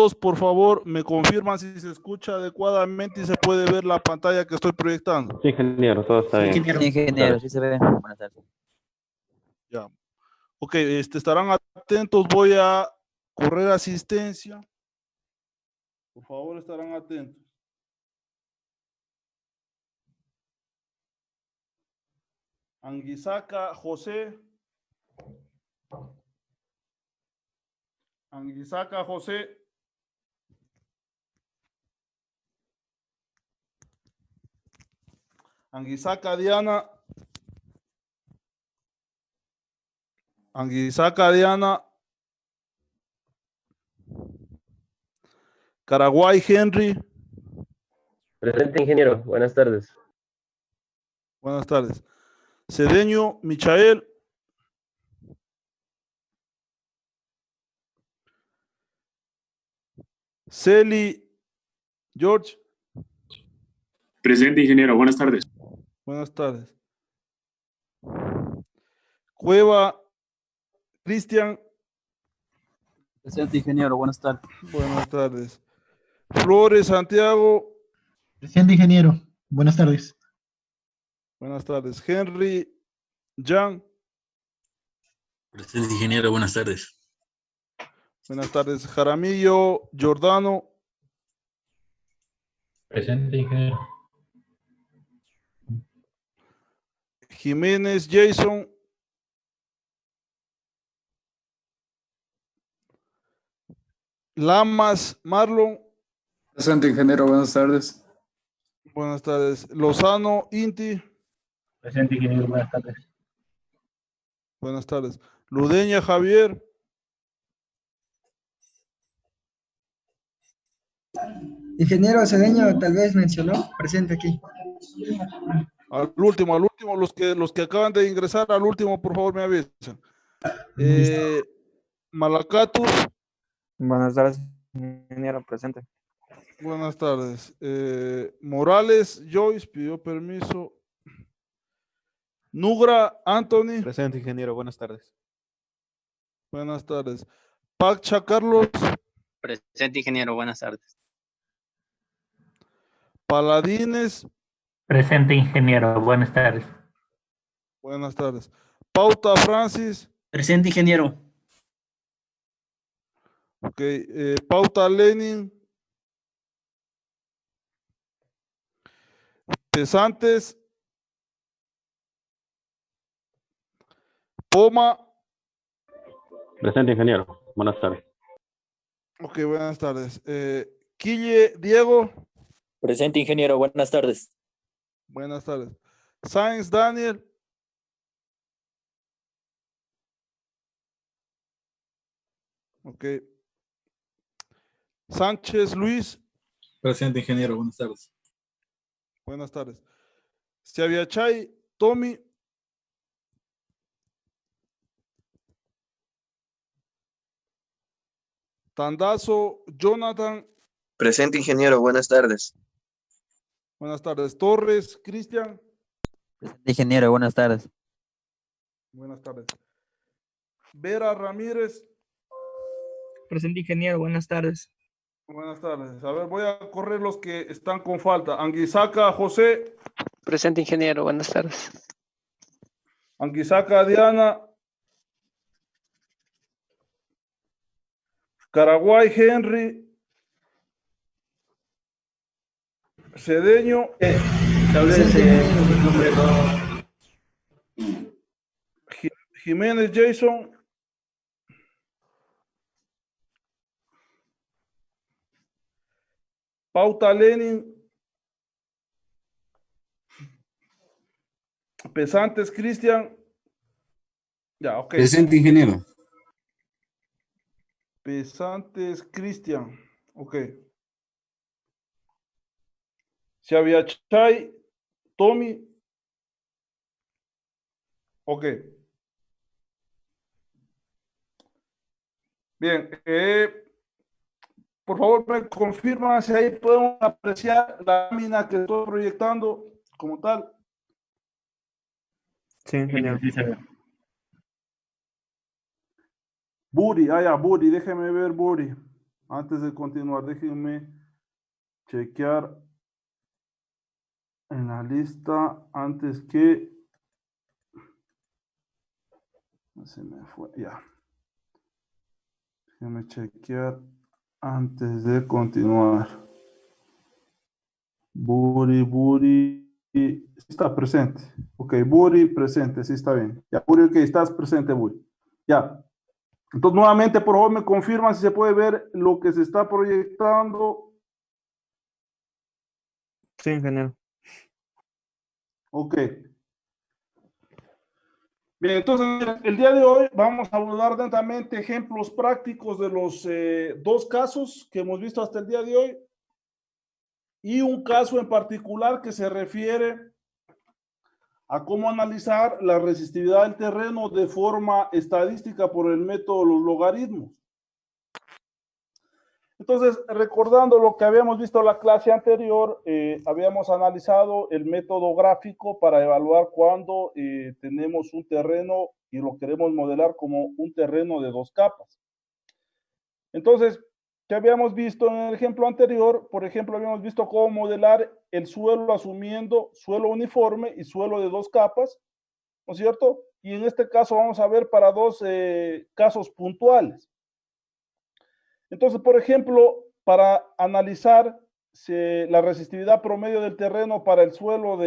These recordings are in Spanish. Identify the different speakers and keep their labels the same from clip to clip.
Speaker 1: por favor, me confirman si se escucha adecuadamente y se puede ver la pantalla que estoy proyectando.
Speaker 2: Sí, ingeniero, todo está bien.
Speaker 3: Sí, ingeniero, sí se ve. Buenas tardes.
Speaker 1: Ya. Ok, estarán atentos, voy a correr asistencia. Por favor, estarán atentos. Anguisaca José. Anguisaca José. Anguisaca Diana. Anguisaca Diana. Caraguay Henry.
Speaker 2: Presente, ingeniero. Buenas tardes.
Speaker 1: Buenas tardes. Cedeño Michael. Celi George.
Speaker 4: Presente, ingeniero. Buenas tardes.
Speaker 1: Buenas tardes. Cueva Cristian.
Speaker 3: Presente, ingeniero. Buenas tardes.
Speaker 1: Buenas tardes. Flores Santiago.
Speaker 5: Presente, ingeniero. Buenas tardes.
Speaker 1: Buenas tardes. Henry Jan.
Speaker 6: Presente, ingeniero. Buenas tardes.
Speaker 1: Buenas tardes. Jaramillo Giordano.
Speaker 7: Presente, ingeniero.
Speaker 1: Jiménez Jason. Lamas Marlon.
Speaker 4: Presente, ingeniero. Buenas tardes.
Speaker 1: Buenas tardes. Lozano Inti.
Speaker 7: Presente, ingeniero. Buenas tardes.
Speaker 1: Buenas tardes. Ludeña Javier.
Speaker 8: Ingeniero Cedeño tal vez mencionó, presente aquí.
Speaker 1: Al último, los que acaban de ingresar, al último, por favor, me avisan. Malacatus.
Speaker 9: Buenas tardes, ingeniero, presente.
Speaker 1: Buenas tardes. Morales Joyce pidió permiso. Nugra Anthony.
Speaker 10: Presente, ingeniero. Buenas tardes.
Speaker 1: Buenas tardes. Pacha Carlos.
Speaker 11: Presente, ingeniero. Buenas tardes.
Speaker 1: Paladines.
Speaker 7: Presente, ingeniero. Buenas tardes.
Speaker 1: Buenas tardes. Pauta Francis.
Speaker 11: Presente, ingeniero.
Speaker 1: Ok. Pauta Lenin. Pesantes. Poma.
Speaker 2: Presente, ingeniero. Buenas tardes.
Speaker 1: Ok, buenas tardes. Quille Diego.
Speaker 12: Presente, ingeniero. Buenas tardes.
Speaker 1: Buenas tardes. Sáenz Daniel. Ok. Sánchez Luis.
Speaker 6: Presente, ingeniero. Buenas tardes.
Speaker 1: Buenas tardes. Siaviachay Tommy. Tandazo Jonathan.
Speaker 13: Presente, ingeniero. Buenas tardes.
Speaker 1: Buenas tardes. Torres Cristian.
Speaker 3: Presente, ingeniero. Buenas tardes.
Speaker 1: Buenas tardes. Vera Ramírez.
Speaker 14: Presente, ingeniero. Buenas tardes.
Speaker 1: Buenas tardes. A ver, voy a correr los que están con falta. Anguisaca José.
Speaker 14: Presente, ingeniero. Buenas tardes.
Speaker 1: Anguisaca Diana. Caraguay Henry. Cedeño. Jiménez Jason. Pauta Lenin. Pesantes Cristian. Ya, ok.
Speaker 4: Presente, ingeniero.
Speaker 1: Pesantes Cristian. Ok. Siaviachay Tommy. Ok. Bien. Por favor, me confirma si ahí podemos apreciar la lámina que estoy proyectando como tal.
Speaker 9: Sí, ingeniero.
Speaker 7: Sí, se ve.
Speaker 1: Buri, ya, Buri, déjeme ver Buri. Antes de continuar, déjenme chequear en la lista antes que... Se me fue, ya. Déjenme chequear antes de continuar. Buri, sí está presente. Ok, Buri presente, sí está bien. Ya, Buri, ok, estás presente, Buri. Ya. Entonces, nuevamente, por favor, me confirman si se puede ver lo que se está proyectando.
Speaker 9: Sí, ingeniero.
Speaker 1: Ok. Bien, entonces, el día de hoy vamos a abordar lentamente ejemplos prácticos de los dos casos que hemos visto hasta el día de hoy y un caso en particular que se refiere a cómo analizar la resistividad del terreno de forma estadística por el método de los logaritmos. Entonces, recordando lo que habíamos visto en la clase anterior, habíamos analizado el método gráfico para evaluar cuando tenemos un terreno y lo queremos modelar como un terreno de dos capas. Entonces, ¿qué habíamos visto en el ejemplo anterior? Por ejemplo, habíamos visto cómo modelar el suelo asumiendo suelo uniforme y suelo de dos capas, ¿no es cierto? Y en este caso vamos a ver para dos casos puntuales. Entonces, por ejemplo, para analizar la resistividad promedio del terreno para el suelo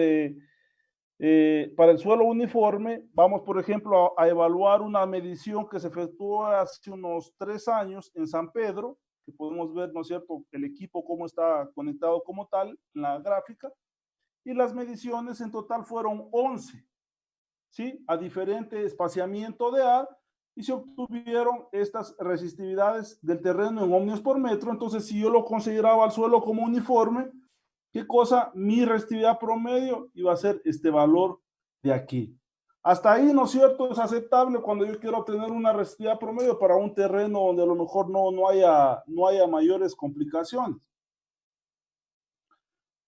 Speaker 1: uniforme, vamos, por ejemplo, a evaluar una medición que se efectuó hace unos 3 años en San Pedro, que podemos ver, ¿no es cierto?, el equipo cómo está conectado como tal en la gráfica, y las mediciones en total fueron 11, ¿sí?, a diferente espaciamiento de A, y se obtuvieron estas resistividades del terreno en ohmios por metro. Entonces, si yo lo consideraba al suelo como uniforme, ¿qué cosa? Mi resistividad promedio iba a ser este valor de aquí. Hasta ahí, ¿no es cierto?, es aceptable cuando yo quiero obtener una resistividad promedio para un terreno donde a lo mejor no haya mayores complicaciones.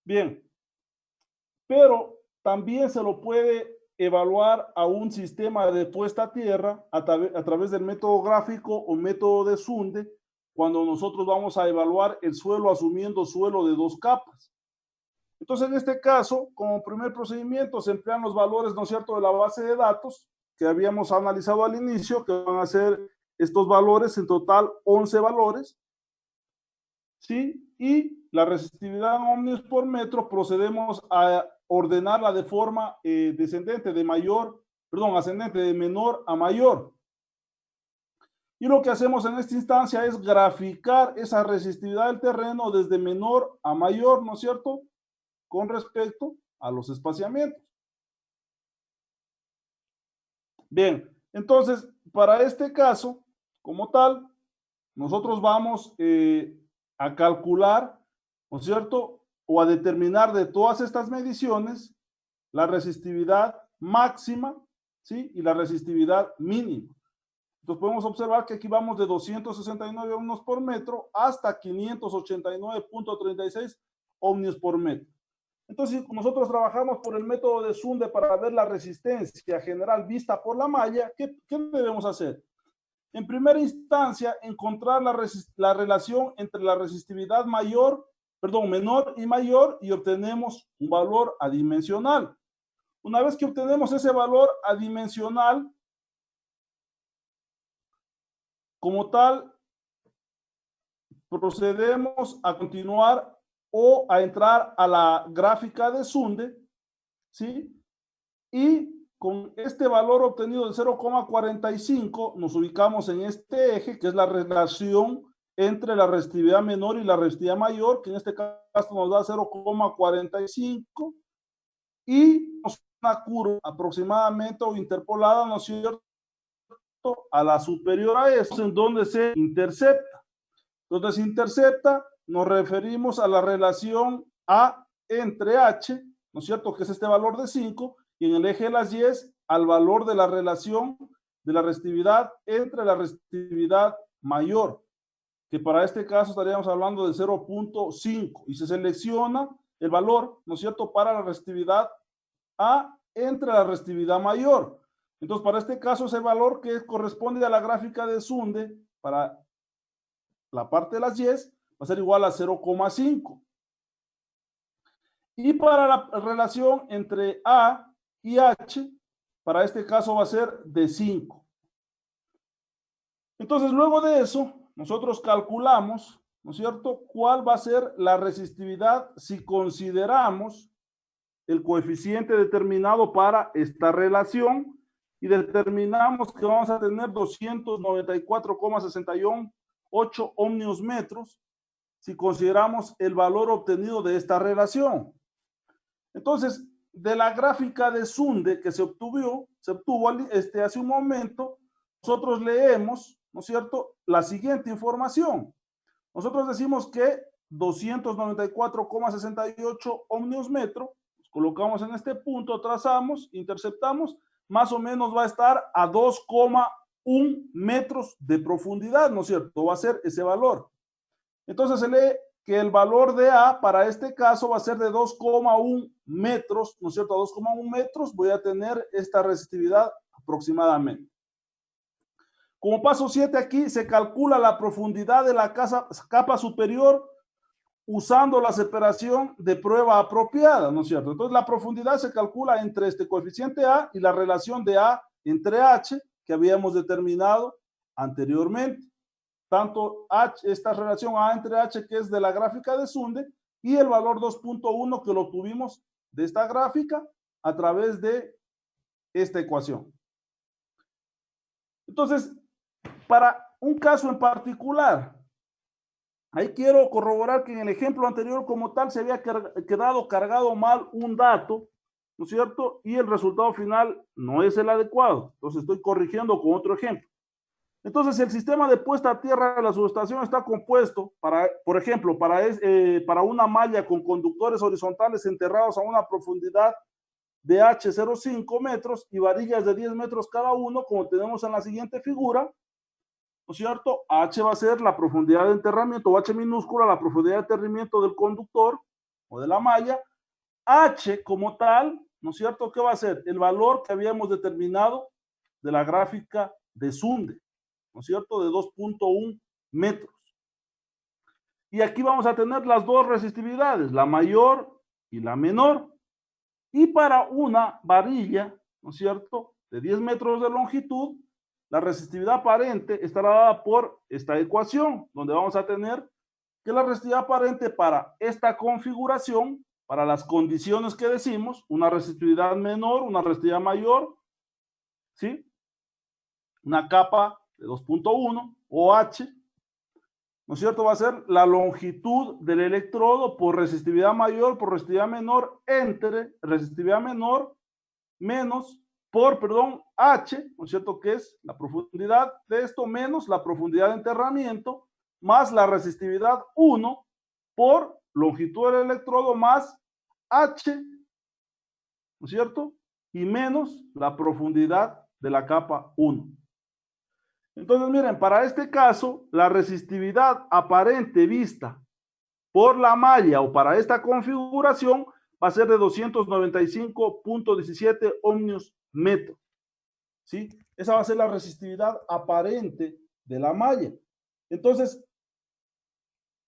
Speaker 1: Bien, pero también se lo puede evaluar a un sistema de puesta a tierra a través del método gráfico o método de Sunde, cuando nosotros vamos a evaluar el suelo asumiendo suelo de dos capas. Entonces, en este caso, como primer procedimiento, se emplean los valores, ¿no es cierto?, de la base de datos que habíamos analizado al inicio, que van a ser estos valores, en total 11 valores, ¿sí? Y la resistividad en ohmios por metro procedemos a ordenarla de forma ascendente de menor a mayor. Y lo que hacemos en esta instancia es graficar esa resistividad del terreno desde menor a mayor, ¿no es cierto?, con respecto a los espaciamientos. Bien, entonces, para este caso, como tal, nosotros vamos a calcular, ¿no es cierto?, o a determinar de todas estas mediciones la resistividad máxima, ¿sí?, y la resistividad mínima. Entonces podemos observar que aquí vamos de 269 ohmios por metro hasta 589.36 ohmios por metro. Entonces, si nosotros trabajamos por el método de Sunde para ver la resistencia general vista por la malla, ¿qué debemos hacer? En primera instancia, encontrar la relación entre la resistividad menor y mayor, y obtenemos un valor adimensional. Una vez que obtenemos ese valor adimensional, como tal, procedemos a continuar o a entrar a la gráfica de Sunde, ¿sí? Y con este valor obtenido de 0,45 nos ubicamos en este eje, que es la relación entre la resistividad menor y la resistividad mayor, que en este caso nos da 0,45, y una curva aproximadamente o interpolada, ¿no es cierto?, a la superior a esto, en donde se intercepta. Donde se intercepta, nos referimos a la relación A entre H, ¿no es cierto?, que es este valor de 5, y en el eje de las Y al valor de la relación de la resistividad entre la resistividad mayor, que para este caso estaríamos hablando de 0.5, y se selecciona el valor, ¿no es cierto?, para la resistividad A entre la resistividad mayor. Entonces, para este caso, ese valor que corresponde a la gráfica de Sunde, para la parte de las Y's, va a ser igual a 0,5. Y para la relación entre A y H, para este caso va a ser de 5. Entonces, luego de eso, nosotros calculamos, ¿no es cierto?, cuál va a ser la resistividad si consideramos el coeficiente determinado para esta relación y determinamos que vamos a tener 294,68 ohmios metros si consideramos el valor obtenido de esta relación. Entonces, de la gráfica de Sunde que se obtuvo hace un momento, nosotros leemos, ¿no es cierto?, la siguiente información. Nosotros decimos que 294,68 ohmios metros, colocamos en este punto, trazamos, interceptamos, más o menos va a estar a 2,1 metros de profundidad, ¿no es cierto? Va a ser ese valor. Entonces se lee que el valor de A para este caso va a ser de 2,1 metros, ¿no es cierto? A 2,1 metros voy a tener esta resistividad aproximadamente. Como paso 7 aquí se calcula la profundidad de la capa superior usando la separación de prueba apropiada, ¿no es cierto? Entonces la profundidad se calcula entre este coeficiente A y la relación de A entre H que habíamos determinado anteriormente. Tanto H, esta relación A entre H que es de la gráfica de Sunde y el valor 2.1 que lo tuvimos de esta gráfica a través de esta ecuación. Entonces, para un caso en particular, ahí quiero corroborar que en el ejemplo anterior como tal se había quedado cargado mal un dato, ¿no es cierto? Y el resultado final no es el adecuado. Entonces estoy corrigiendo con otro ejemplo. Entonces el sistema de puesta a tierra de la subestación está compuesto, por ejemplo, para una malla con conductores horizontales enterrados a una profundidad de H0,5 metros y varillas de 10 metros cada uno, como tenemos en la siguiente figura, ¿no es cierto? H va a ser la profundidad de enterramiento, o H minúscula, la profundidad de enterramiento del conductor o de la malla. H como tal, ¿no es cierto? ¿Qué va a ser? El valor que habíamos determinado de la gráfica de Sunde, ¿no es cierto? De 2.1 metros. Y aquí vamos a tener las dos resistividades, la mayor y la menor. Y para una varilla, ¿no es cierto?, de 10 metros de longitud, la resistividad aparente estará dada por esta ecuación, donde vamos a tener que la resistividad aparente para esta configuración, para las condiciones que decimos, una resistividad menor, una resistividad mayor, ¿sí? Una capa de 2.1 OH, ¿no es cierto? Va a ser la longitud del electrodo por resistividad mayor, por resistividad menor, entre resistividad menor menos por, H, ¿no es cierto? Que es la profundidad de esto menos la profundidad de enterramiento, más la resistividad 1 por longitud del electrodo más H, ¿no es cierto? Y menos la profundidad de la capa 1. Entonces, miren, para este caso, la resistividad aparente vista por la malla o para esta configuración va a ser de 295.17 ohmios metros. ¿Sí? Esa va a ser la resistividad aparente de la malla. Entonces,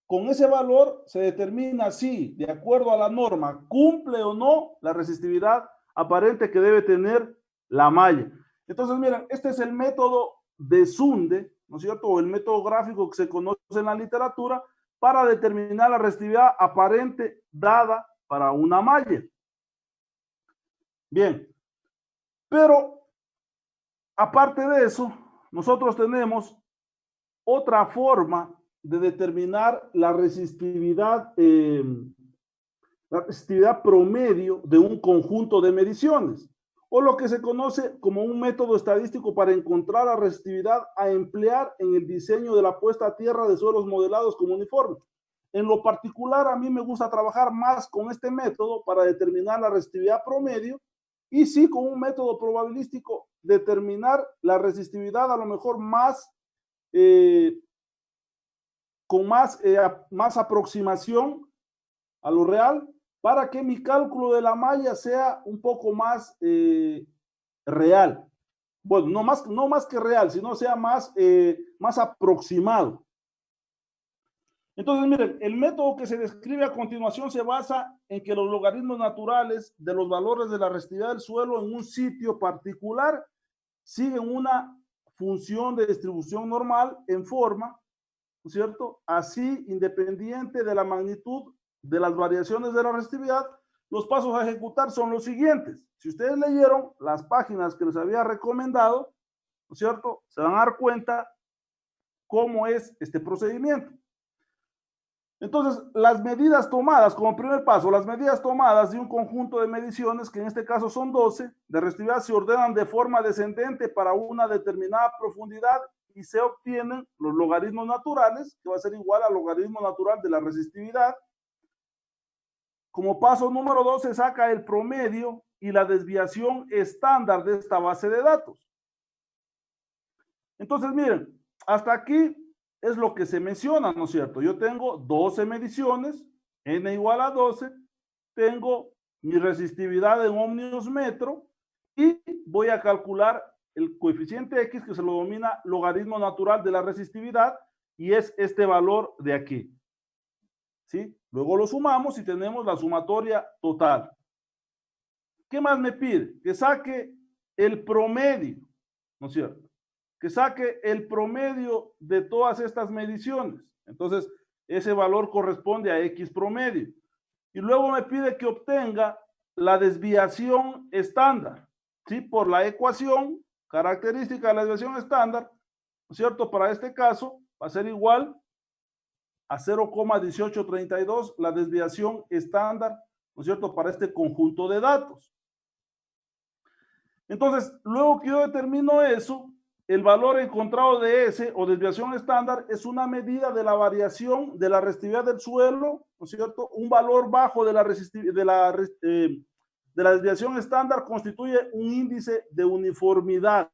Speaker 1: con ese valor se determina si, de acuerdo a la norma, cumple o no la resistividad aparente que debe tener la malla. Entonces, miren, este es el método de Sunde, ¿no es cierto? O el método gráfico que se conoce en la literatura para determinar la resistividad aparente dada para una malla. Bien, pero aparte de eso, nosotros tenemos otra forma de determinar la resistividad promedio de un conjunto de mediciones, o lo que se conoce como un método estadístico para encontrar la resistividad a emplear en el diseño de la puesta a tierra de suelos modelados como uniformes. En lo particular, a mí me gusta trabajar más con este método para determinar la resistividad promedio y sí con un método probabilístico determinar la resistividad a lo mejor más, con más aproximación a lo real, para que mi cálculo de la malla sea un poco más real. Bueno, no más que real, sino sea más aproximado. Entonces, miren, el método que se describe a continuación se basa en que los logaritmos naturales de los valores de la resistividad del suelo en un sitio particular siguen una función de distribución normal en forma, ¿no es cierto? Así, independiente de la magnitud de las variaciones de la resistividad, los pasos a ejecutar son los siguientes. Si ustedes leyeron las páginas que les había recomendado, ¿no es cierto?, se van a dar cuenta cómo es este procedimiento. Entonces, las medidas tomadas, como primer paso, las medidas tomadas de un conjunto de mediciones, que en este caso son 12, de resistividad se ordenan de forma descendente para una determinada profundidad y se obtienen los logaritmos naturales, que va a ser igual al logaritmo natural de la resistividad. Como paso número 2 se saca el promedio y la desviación estándar de esta base de datos. Entonces, miren, hasta aquí es lo que se menciona, ¿no es cierto? Yo tengo 12 mediciones, n igual a 12, tengo mi resistividad en ohmios metro y voy a calcular el coeficiente X, que se lo denomina logaritmo natural de la resistividad, y es este valor de aquí. ¿Sí? Luego lo sumamos y tenemos la sumatoria total. ¿Qué más me pide? Que saque el promedio, ¿no es cierto? Que saque el promedio de todas estas mediciones. Entonces, ese valor corresponde a X promedio. Y luego me pide que obtenga la desviación estándar, ¿sí? Por la ecuación característica de la desviación estándar, ¿no es cierto? Para este caso, va a ser igual a 0,1832 la desviación estándar, ¿no es cierto?, para este conjunto de datos. Entonces, luego que yo determino eso, el valor encontrado de S o desviación estándar es una medida de la variación de la resistividad del suelo, ¿no es cierto? Un valor bajo de la desviación estándar constituye un índice de uniformidad,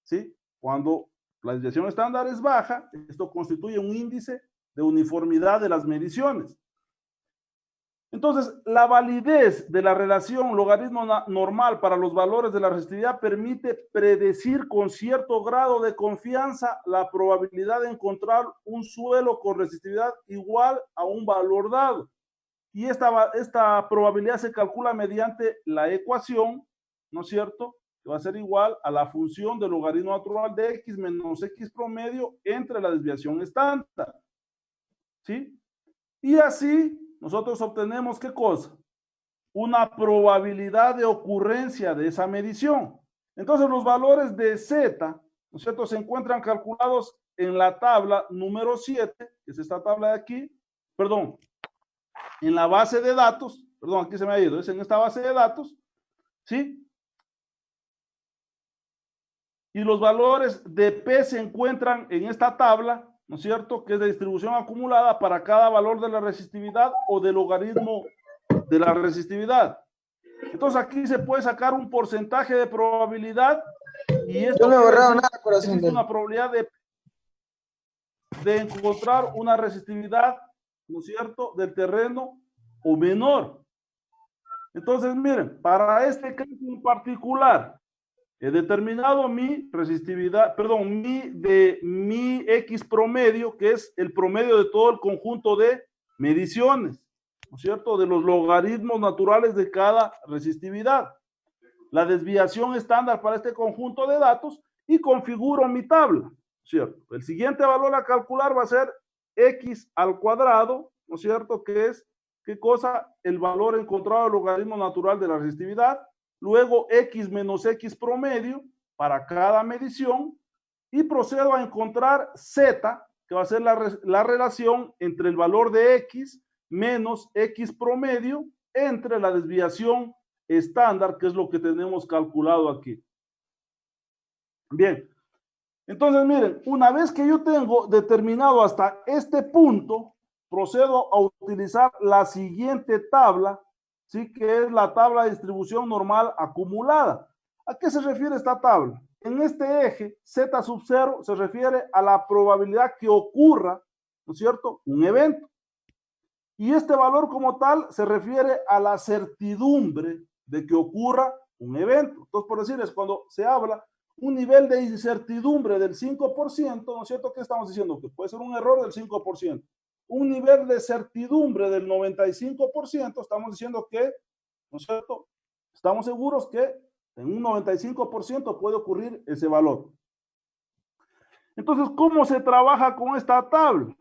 Speaker 1: ¿sí? Cuando la desviación estándar es baja, esto constituye un índice de uniformidad de las mediciones. Entonces, la validez de la relación logaritmo normal para los valores de la resistividad permite predecir con cierto grado de confianza la probabilidad de encontrar un suelo con resistividad igual a un valor dado. Y esta probabilidad se calcula mediante la ecuación, ¿no es cierto?, que va a ser igual a la función del logaritmo natural de X menos X promedio entre la desviación estándar. ¿Sí? Y así nosotros obtenemos, ¿qué cosa? Una probabilidad de ocurrencia de esa medición. Entonces, los valores de Z, ¿no es cierto?, se encuentran calculados en la tabla número 7, que es esta tabla de aquí, perdón, en la base de datos, perdón, aquí se me ha ido, es en esta base de datos, ¿sí? Y los valores de P se encuentran en esta tabla, ¿no es cierto?, que es de distribución acumulada para cada valor de la resistividad o del logaritmo de la resistividad. Entonces aquí se puede sacar un porcentaje de probabilidad y esto
Speaker 8: no me borraron nada, corazón.
Speaker 1: Existe una probabilidad de encontrar una resistividad, ¿no es cierto?, del terreno o menor. Entonces, miren, para este caso en particular, he determinado mi resistividad, perdón, mi X promedio, que es el promedio de todo el conjunto de mediciones, ¿no es cierto?, de los logaritmos naturales de cada resistividad. La desviación estándar para este conjunto de datos y configuro mi tabla, ¿cierto? El siguiente valor a calcular va a ser X al cuadrado, ¿no es cierto?, que es, ¿qué cosa? El valor encontrado del logaritmo natural de la resistividad. Luego X menos X promedio para cada medición y procedo a encontrar Z, que va a ser la relación entre el valor de X menos X promedio entre la desviación estándar, que es lo que tenemos calculado aquí. Bien, entonces miren, una vez que yo tengo determinado hasta este punto, procedo a utilizar la siguiente tabla, ¿sí?, que es la tabla de distribución normal acumulada. ¿A qué se refiere esta tabla? En este eje, Z sub 0 se refiere a la probabilidad que ocurra, ¿no es cierto?, un evento. Y este valor como tal se refiere a la certidumbre de que ocurra un evento. Entonces, por decirles, cuando se habla un nivel de incertidumbre del 5%, ¿no es cierto?, ¿qué estamos diciendo? Que puede ser un error del 5%. un nivel de certidumbre del 95%, estamos diciendo que, ¿no es cierto? Estamos seguros que en un 95% puede ocurrir ese valor. Entonces, ¿cómo se trabaja con esta tabla?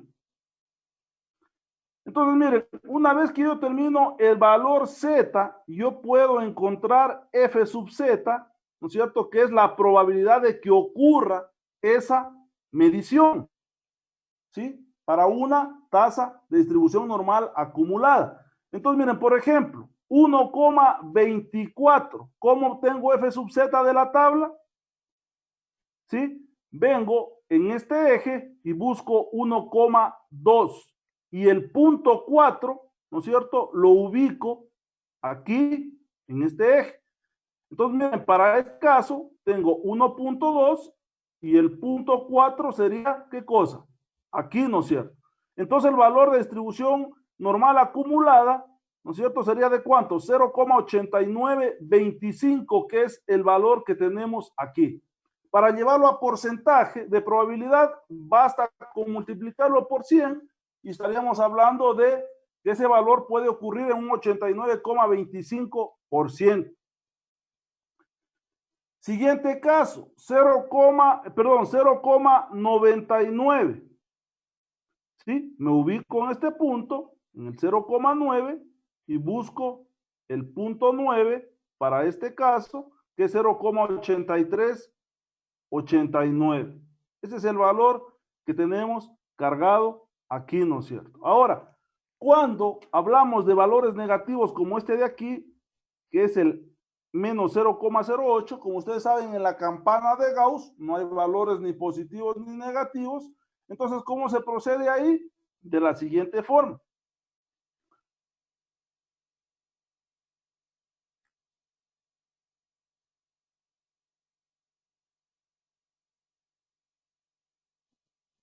Speaker 1: Entonces, miren, una vez que yo termino el valor Z, yo puedo encontrar F sub Z, ¿no es cierto? Que es la probabilidad de que ocurra esa medición, ¿sí? Para una tasa de distribución normal acumulada. Entonces, miren, por ejemplo, 1,24. ¿Cómo obtengo F sub Z de la tabla? ¿Sí? Vengo en este eje y busco 1,2. Y el punto 4, ¿no es cierto? Lo ubico aquí, en este eje. Entonces, miren, para este caso, tengo 1,2 y el punto 4 sería, ¿qué cosa? Aquí, ¿no es cierto? Entonces, el valor de distribución normal acumulada, ¿no es cierto? Sería de ¿cuánto? 0,8925, que es el valor que tenemos aquí. Para llevarlo a porcentaje de probabilidad, basta con multiplicarlo por 100 y estaríamos hablando de que ese valor puede ocurrir en un 89,25%. Siguiente caso, 0,99. ¿Sí? Me ubico en este punto, en el 0,9, y busco el punto 9 para este caso, que es 0,8389. Ese es el valor que tenemos cargado aquí, ¿no es cierto? Ahora, cuando hablamos de valores negativos como este de aquí, que es el menos 0,08, como ustedes saben, en la campana de Gauss no hay valores ni positivos ni negativos. Entonces, ¿cómo se procede ahí? De la siguiente forma.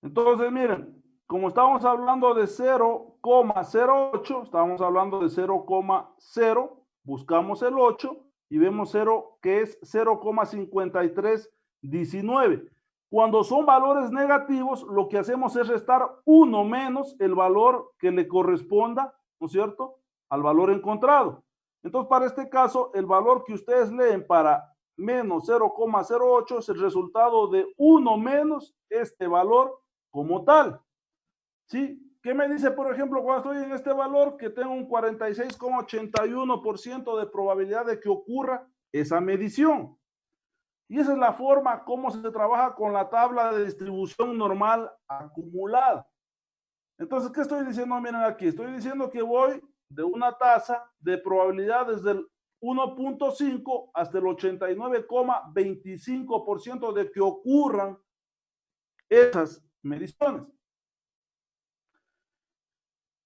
Speaker 1: Entonces, miren, como estamos hablando de 0,08, estamos hablando de 0,0, buscamos el 8 y vemos 0 que es 0,5319. Cuando son valores negativos, lo que hacemos es restar 1 menos el valor que le corresponda, ¿no es cierto?, al valor encontrado. Entonces, para este caso, el valor que ustedes leen para menos 0,08 es el resultado de 1 menos este valor como tal. ¿Sí? ¿Qué me dice, por ejemplo, cuando estoy en este valor? Que tengo un 46,81% de probabilidad de que ocurra esa medición. Y esa es la forma como se trabaja con la tabla de distribución normal acumulada. Entonces, ¿qué estoy diciendo? Miren aquí, estoy diciendo que voy de una tasa de probabilidad desde el 1,5 hasta el 89,25% de que ocurran esas mediciones.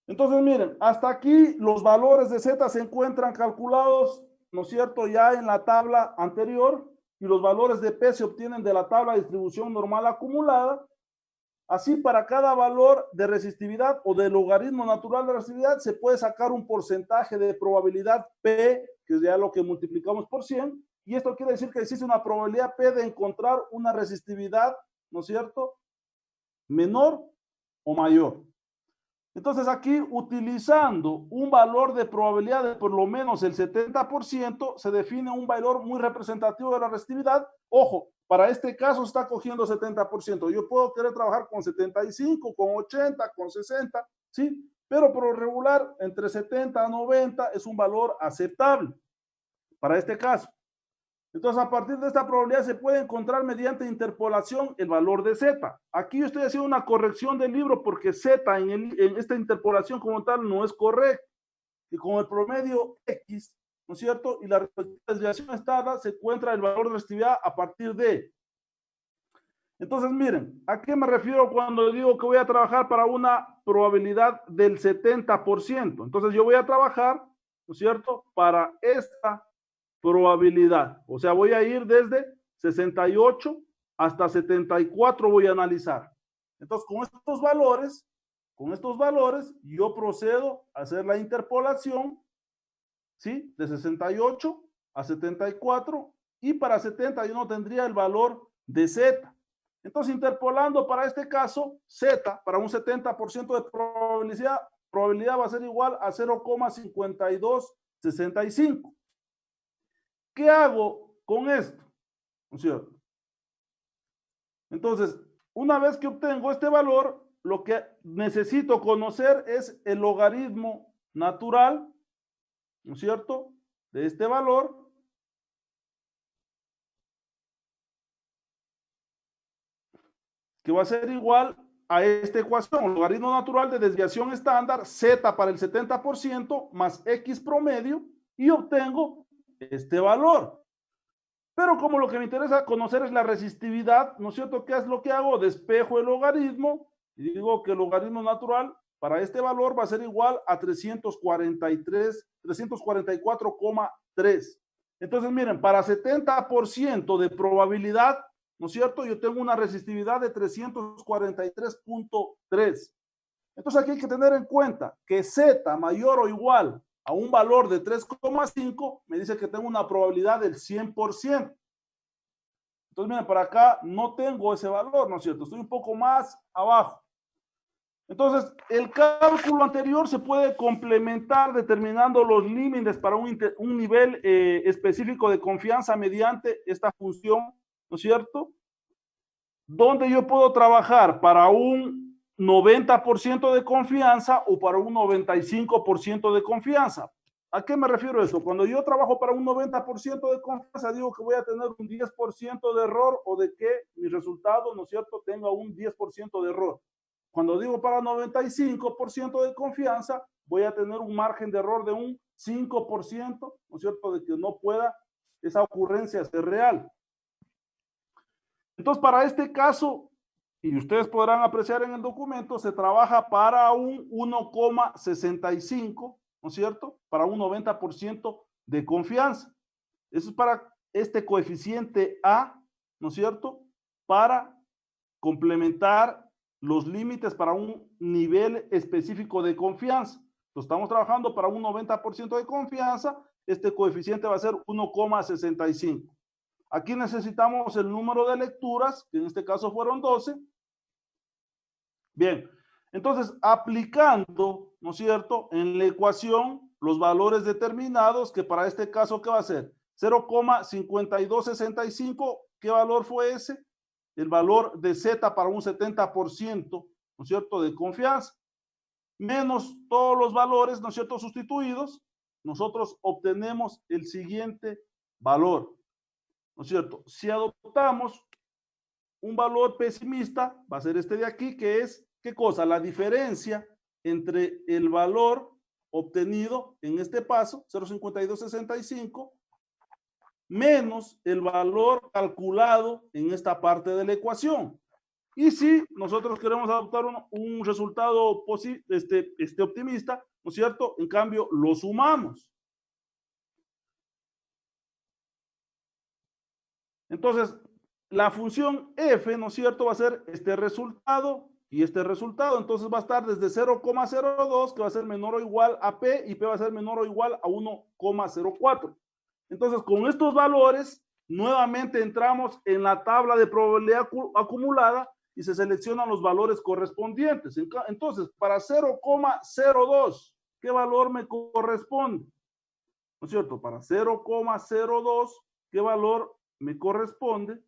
Speaker 1: Entonces, miren, hasta aquí los valores de Z se encuentran calculados, ¿no es cierto?, ya en la tabla anterior, y los valores de P se obtienen de la tabla de distribución normal acumulada. Así, para cada valor de resistividad o del logaritmo natural de resistividad, se puede sacar un porcentaje de probabilidad P, que es ya lo que multiplicamos por 100, y esto quiere decir que existe una probabilidad P de encontrar una resistividad, ¿no es cierto?, menor o mayor. Entonces aquí, utilizando un valor de probabilidad de por lo menos el 70%, se define un valor muy representativo de la resistividad. Ojo, para este caso está cogiendo 70%. Yo puedo querer trabajar con 75, con 80, con 60, ¿sí? Pero por lo regular, entre 70 a 90 es un valor aceptable para este caso. Entonces, a partir de esta probabilidad se puede encontrar mediante interpolación el valor de Z. Aquí yo estoy haciendo una corrección del libro porque Z en esta interpolación como tal no es correcto. Y con el promedio X, ¿no es cierto?, y la desviación estándar, se encuentra el valor de resistividad a partir de. Entonces, miren, ¿a qué me refiero cuando digo que voy a trabajar para una probabilidad del 70%? Entonces, yo voy a trabajar, ¿no es cierto?, para esta probabilidad. O sea, voy a ir desde 68 hasta 74 voy a analizar. Entonces, con estos valores, yo procedo a hacer la interpolación, ¿sí? De 68 a 74, y para 70 yo no tendría el valor de Z. Entonces, interpolando para este caso, Z, para un 70% de probabilidad, probabilidad va a ser igual a 0,5265. ¿Qué hago con esto? ¿No es cierto? Entonces, una vez que obtengo este valor, lo que necesito conocer es el logaritmo natural, ¿no es cierto?, de este valor. Que va a ser igual a esta ecuación, logaritmo natural de desviación estándar, z para el 70% más x promedio, y obtengo este valor. Pero como lo que me interesa conocer es la resistividad, ¿no es cierto? ¿Qué es lo que hago? Despejo el logaritmo y digo que el logaritmo natural para este valor va a ser igual a 344,3. Entonces, miren, para 70% de probabilidad, ¿no es cierto?, yo tengo una resistividad de 343.3. Entonces aquí hay que tener en cuenta que Z mayor o igual a un valor de 3,5 me dice que tengo una probabilidad del 100%. Entonces, miren, para acá no tengo ese valor, ¿no es cierto? Estoy un poco más abajo. Entonces, el cálculo anterior se puede complementar determinando los límites para un nivel específico de confianza mediante esta función, ¿no es cierto? Donde yo puedo trabajar para un 90% de confianza o para un 95% de confianza. ¿A qué me refiero eso? Cuando yo trabajo para un 90% de confianza, digo que voy a tener un 10% de error o de que mi resultado, ¿no es cierto?, tenga un 10% de error. Cuando digo para 95% de confianza, voy a tener un margen de error de un 5%, ¿no es cierto?, de que no pueda esa ocurrencia ser real. Entonces, para este caso, y ustedes podrán apreciar en el documento, se trabaja para un 1,65, ¿no es cierto?, para un 90% de confianza. Eso es para este coeficiente A, ¿no es cierto?, para complementar los límites para un nivel específico de confianza. Entonces, estamos trabajando para un 90% de confianza, este coeficiente va a ser 1,65. Aquí necesitamos el número de lecturas, que en este caso fueron 12. Bien, entonces aplicando, ¿no es cierto?, en la ecuación los valores determinados, que para este caso, ¿qué va a ser? 0,5265, ¿qué valor fue ese? El valor de Z para un 70%, ¿no es cierto?, de confianza, menos todos los valores, ¿no es cierto?, sustituidos, nosotros obtenemos el siguiente valor, ¿no es cierto? Si adoptamos un valor pesimista, va a ser este de aquí, que es, ¿qué cosa? La diferencia entre el valor obtenido en este paso, 0,5265, menos el valor calculado en esta parte de la ecuación. Y si nosotros queremos adoptar un resultado optimista, ¿no es cierto?, en cambio, lo sumamos. Entonces, la función f, ¿no es cierto?, va a ser este resultado y este resultado. Entonces va a estar desde 0,02, que va a ser menor o igual a p, y p va a ser menor o igual a 1,04. Entonces, con estos valores, nuevamente entramos en la tabla de probabilidad acumulada y se seleccionan los valores correspondientes. Entonces, para 0,02, ¿qué valor me corresponde? ¿No es cierto? Para 0,02, ¿qué valor me corresponde?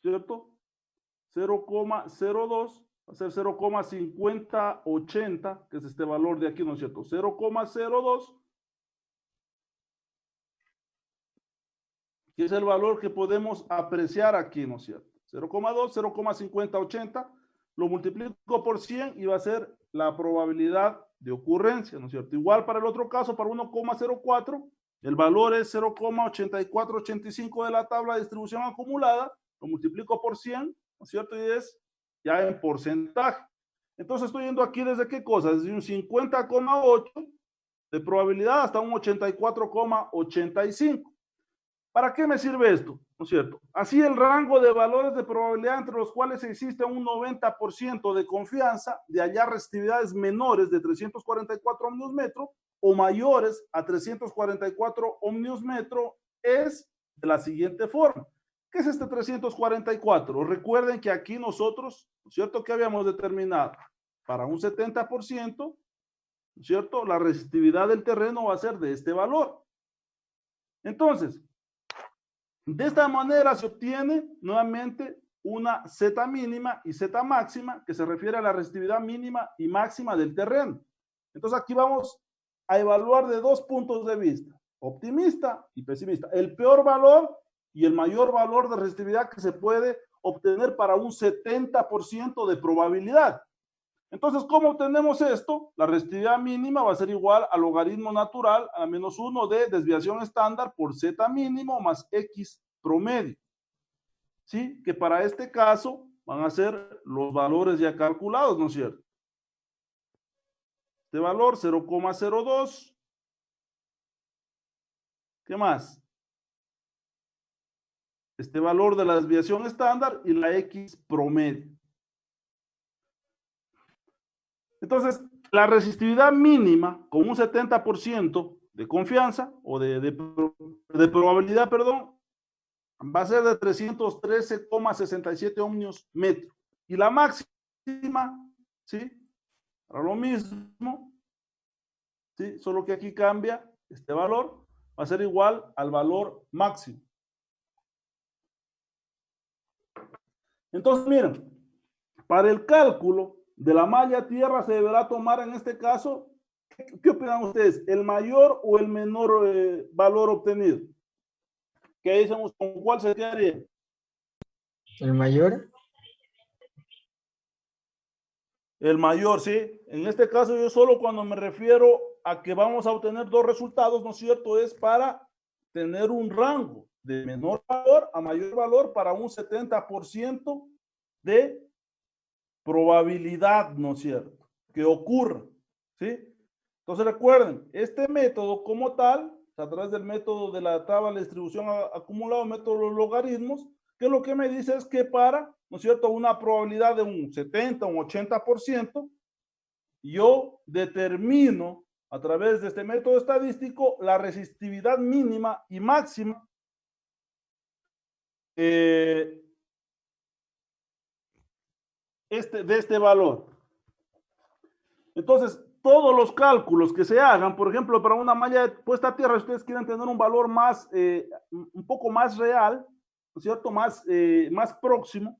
Speaker 1: ¿Cierto? 0,02 va a ser 0,5080, que es este valor de aquí, ¿no es cierto? 0,02, que es el valor que podemos apreciar aquí, ¿no es cierto? 0,2, 0,5080, lo multiplico por 100 y va a ser la probabilidad de ocurrencia, ¿no es cierto? Igual para el otro caso, para 1,04, el valor es 0,8485 de la tabla de distribución acumulada, lo multiplico por 100, ¿no es cierto? Y es ya en porcentaje. Entonces estoy yendo aquí desde qué cosa, desde un 50,8 de probabilidad hasta un 84,85. ¿Para qué me sirve esto? ¿No es cierto? Así el rango de valores de probabilidad entre los cuales existe un 90% de confianza de hallar resistividades menores de 344 ohmios metro o mayores a 344 ohmios metro es de la siguiente forma. ¿Qué es este 344? Recuerden que aquí nosotros, ¿no es cierto?, que habíamos determinado para un 70%, ¿cierto? La resistividad del terreno va a ser de este valor. Entonces, de esta manera se obtiene nuevamente una Z mínima y Z máxima, que se refiere a la resistividad mínima y máxima del terreno. Entonces aquí vamos a evaluar de dos puntos de vista, optimista y pesimista. El peor valor y el mayor valor de resistividad que se puede obtener para un 70% de probabilidad. Entonces, ¿cómo obtenemos esto? La resistividad mínima va a ser igual al logaritmo natural a menos 1 de desviación estándar por Z mínimo más X promedio. ¿Sí? Que para este caso van a ser los valores ya calculados, ¿no es cierto? Este valor 0,02. ¿Qué más? Este valor de la desviación estándar y la X promedio. Entonces, la resistividad mínima con un 70% de confianza o de probabilidad, perdón, va a ser de 313,67 ohmios metro. Y la máxima, ¿sí? Para lo mismo, ¿sí? Solo que aquí cambia este valor, va a ser igual al valor máximo. Entonces, miren, para el cálculo de la malla tierra se deberá tomar en este caso, ¿qué opinan ustedes? ¿El mayor o el menor valor obtenido? ¿Qué decimos? ¿Con cuál se quedaría?
Speaker 8: ¿El mayor?
Speaker 1: El mayor, sí. En este caso yo solo cuando me refiero a que vamos a obtener dos resultados, ¿no es cierto? Es para tener un rango de menor valor a mayor valor para un 70% de probabilidad, ¿no es cierto?, que ocurra, ¿sí? Entonces recuerden, este método como tal, a través del método de la tabla de distribución acumulado, método de los logaritmos, que lo que me dice es que para, ¿no es cierto?, una probabilidad de un 70, un 80%, yo determino a través de este método estadístico la resistividad mínima y máxima de este valor. Entonces, todos los cálculos que se hagan, por ejemplo, para una malla de puesta a tierra, ustedes quieren tener un valor más, un poco más real, ¿no es cierto?, más próximo,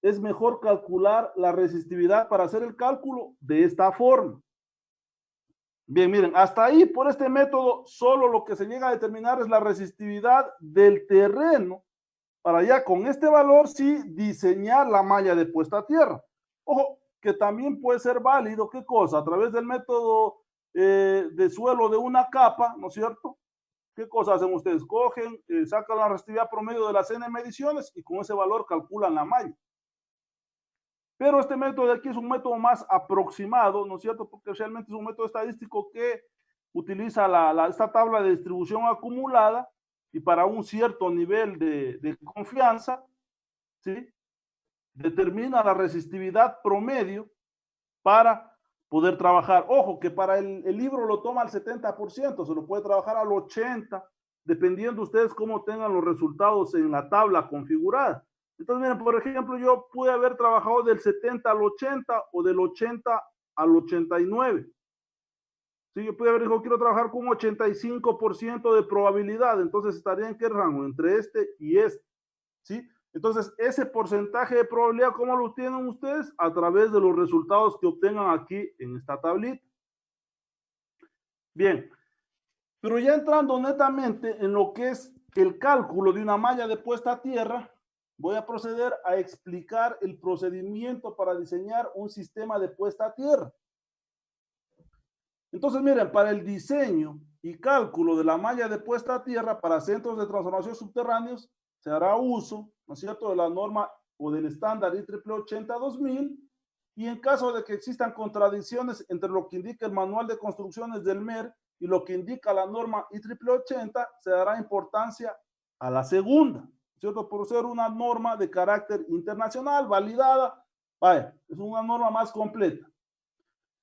Speaker 1: es mejor calcular la resistividad para hacer el cálculo de esta forma. Bien, miren, hasta ahí, por este método, solo lo que se llega a determinar es la resistividad del terreno, para ya con este valor sí diseñar la malla de puesta a tierra. Ojo, que también puede ser válido, ¿qué cosa? A través del método de suelo de una capa, ¿no es cierto? ¿Qué cosa hacen ustedes? Cogen, sacan la resistividad promedio de las n mediciones y con ese valor calculan la malla. Pero este método de aquí es un método más aproximado, ¿no es cierto? Porque realmente es un método estadístico que utiliza esta tabla de distribución acumulada y para un cierto nivel de confianza, ¿sí?, determina la resistividad promedio para poder trabajar. Ojo, que para el libro lo toma al 70%, se lo puede trabajar al 80%, dependiendo ustedes cómo tengan los resultados en la tabla configurada. Entonces, miren, por ejemplo, yo pude haber trabajado del 70 al 80 o del 80 al 89. Sí, yo pude haber dicho, quiero trabajar con un 85% de probabilidad, entonces estaría en qué rango, entre este y este, ¿sí? Entonces, ese porcentaje de probabilidad, ¿cómo lo obtienen ustedes? A través de los resultados que obtengan aquí en esta tablita. Bien, pero ya entrando netamente en lo que es el cálculo de una malla de puesta a tierra, voy a proceder a explicar el procedimiento para diseñar un sistema de puesta a tierra. Entonces, miren, para el diseño y cálculo de la malla de puesta a tierra para centros de transformación subterráneos, se hará uso, ¿no es cierto?, de la norma o del estándar IEEE 80-2000, y en caso de que existan contradicciones entre lo que indica el manual de construcciones del MER y lo que indica la norma IEEE 80, se dará importancia a la segunda, ¿cierto?, por ser una norma de carácter internacional, validada, vaya, es una norma más completa.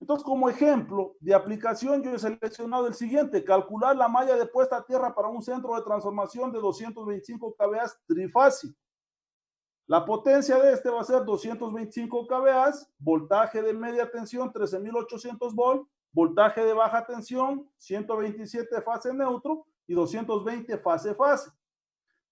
Speaker 1: Entonces, como ejemplo de aplicación, yo he seleccionado el siguiente: calcular la malla de puesta a tierra para un centro de transformación de 225 kVA trifásico. La potencia de este va a ser 225 kVA, voltaje de media tensión 13.800 volt, voltaje de baja tensión 127 fase neutro y 220 fase-fase.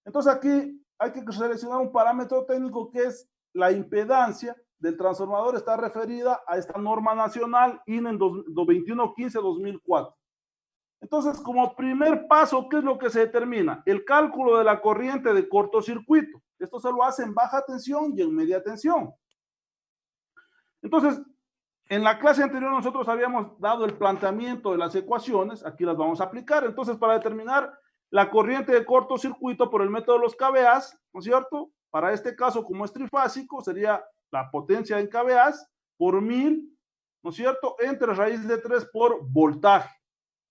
Speaker 1: Entonces aquí hay que seleccionar un parámetro técnico que es la impedancia del transformador, está referida a esta norma nacional INE 2115-2004. Entonces, como primer paso, ¿qué es lo que se determina? El cálculo de la corriente de cortocircuito. Esto se lo hace en baja tensión y en media tensión. Entonces, en la clase anterior nosotros habíamos dado el planteamiento de las ecuaciones, aquí las vamos a aplicar. Entonces, para determinar la corriente de cortocircuito por el método de los kVA, ¿no es cierto? Para este caso, como es trifásico, sería la potencia en kVA por 1000, ¿no es cierto? Entre raíz de 3 por voltaje.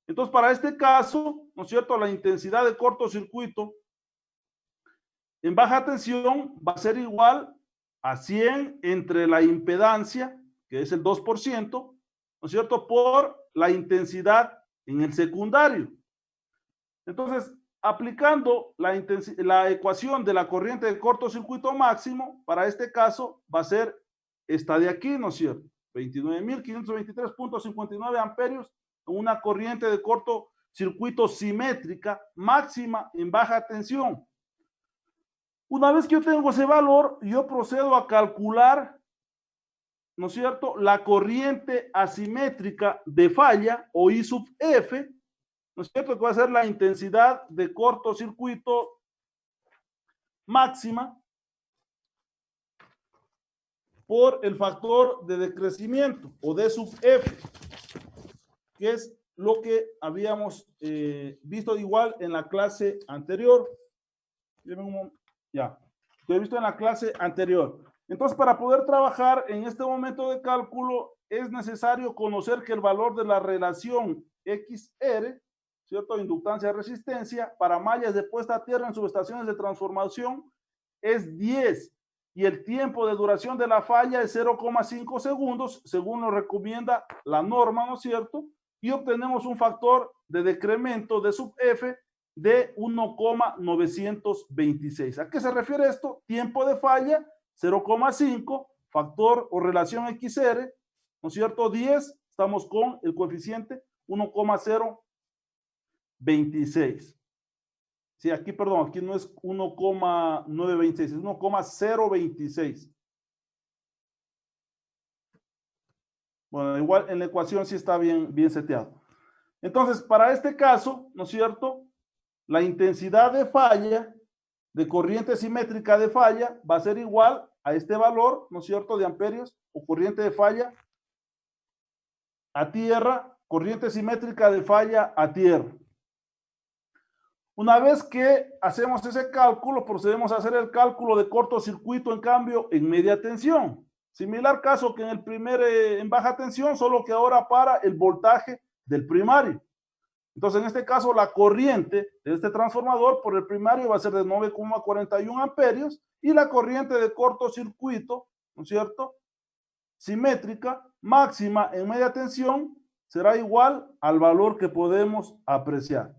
Speaker 1: Entonces, para este caso, ¿no es cierto? La intensidad de cortocircuito en baja tensión va a ser igual a 100 entre la impedancia, que es el 2%, ¿no es cierto? Por la intensidad en el secundario. Entonces, aplicando la ecuación de la corriente de cortocircuito máximo, para este caso va a ser esta de aquí, ¿no es cierto? 29.523.59 amperios en una corriente de cortocircuito simétrica máxima en baja tensión. Una vez que yo tengo ese valor, yo procedo a calcular, ¿no es cierto?, la corriente asimétrica de falla o I sub F, ¿no es cierto?, que va a ser la intensidad de cortocircuito máxima por el factor de decrecimiento o D sub F, que es lo que habíamos visto igual en la clase anterior. Ya, lo he visto en la clase anterior. Entonces, para poder trabajar en este momento de cálculo, es necesario conocer que el valor de la relación XR, ¿cierto? Inductancia-resistencia, para mallas de puesta a tierra en subestaciones de transformación, es 10. Y el tiempo de duración de la falla es 0,5 segundos, según lo recomienda la norma, ¿no es cierto? Y obtenemos un factor de decremento de sub F de 1,926. ¿A qué se refiere esto? Tiempo de falla, 0,5, factor o relación XR, ¿no es cierto? 10, estamos con el coeficiente 1,026. Sí, aquí, perdón, aquí no es 1,926, es 1,026. Bueno, igual en la ecuación sí está bien seteado. Entonces, para este caso, ¿no es cierto?, la intensidad de falla, de corriente simétrica de falla, va a ser igual a este valor, ¿no es cierto?, de amperios, o corriente de falla a tierra, corriente simétrica de falla a tierra. Una vez que hacemos ese cálculo, procedemos a hacer el cálculo de cortocircuito, en cambio, en media tensión. Similar caso que en el en baja tensión, solo que ahora para el voltaje del primario. Entonces, en este caso, la corriente de este transformador por el primario va a ser de 9,41 amperios y la corriente de cortocircuito, ¿no es cierto?, simétrica, máxima en media tensión, será igual al valor que podemos apreciar.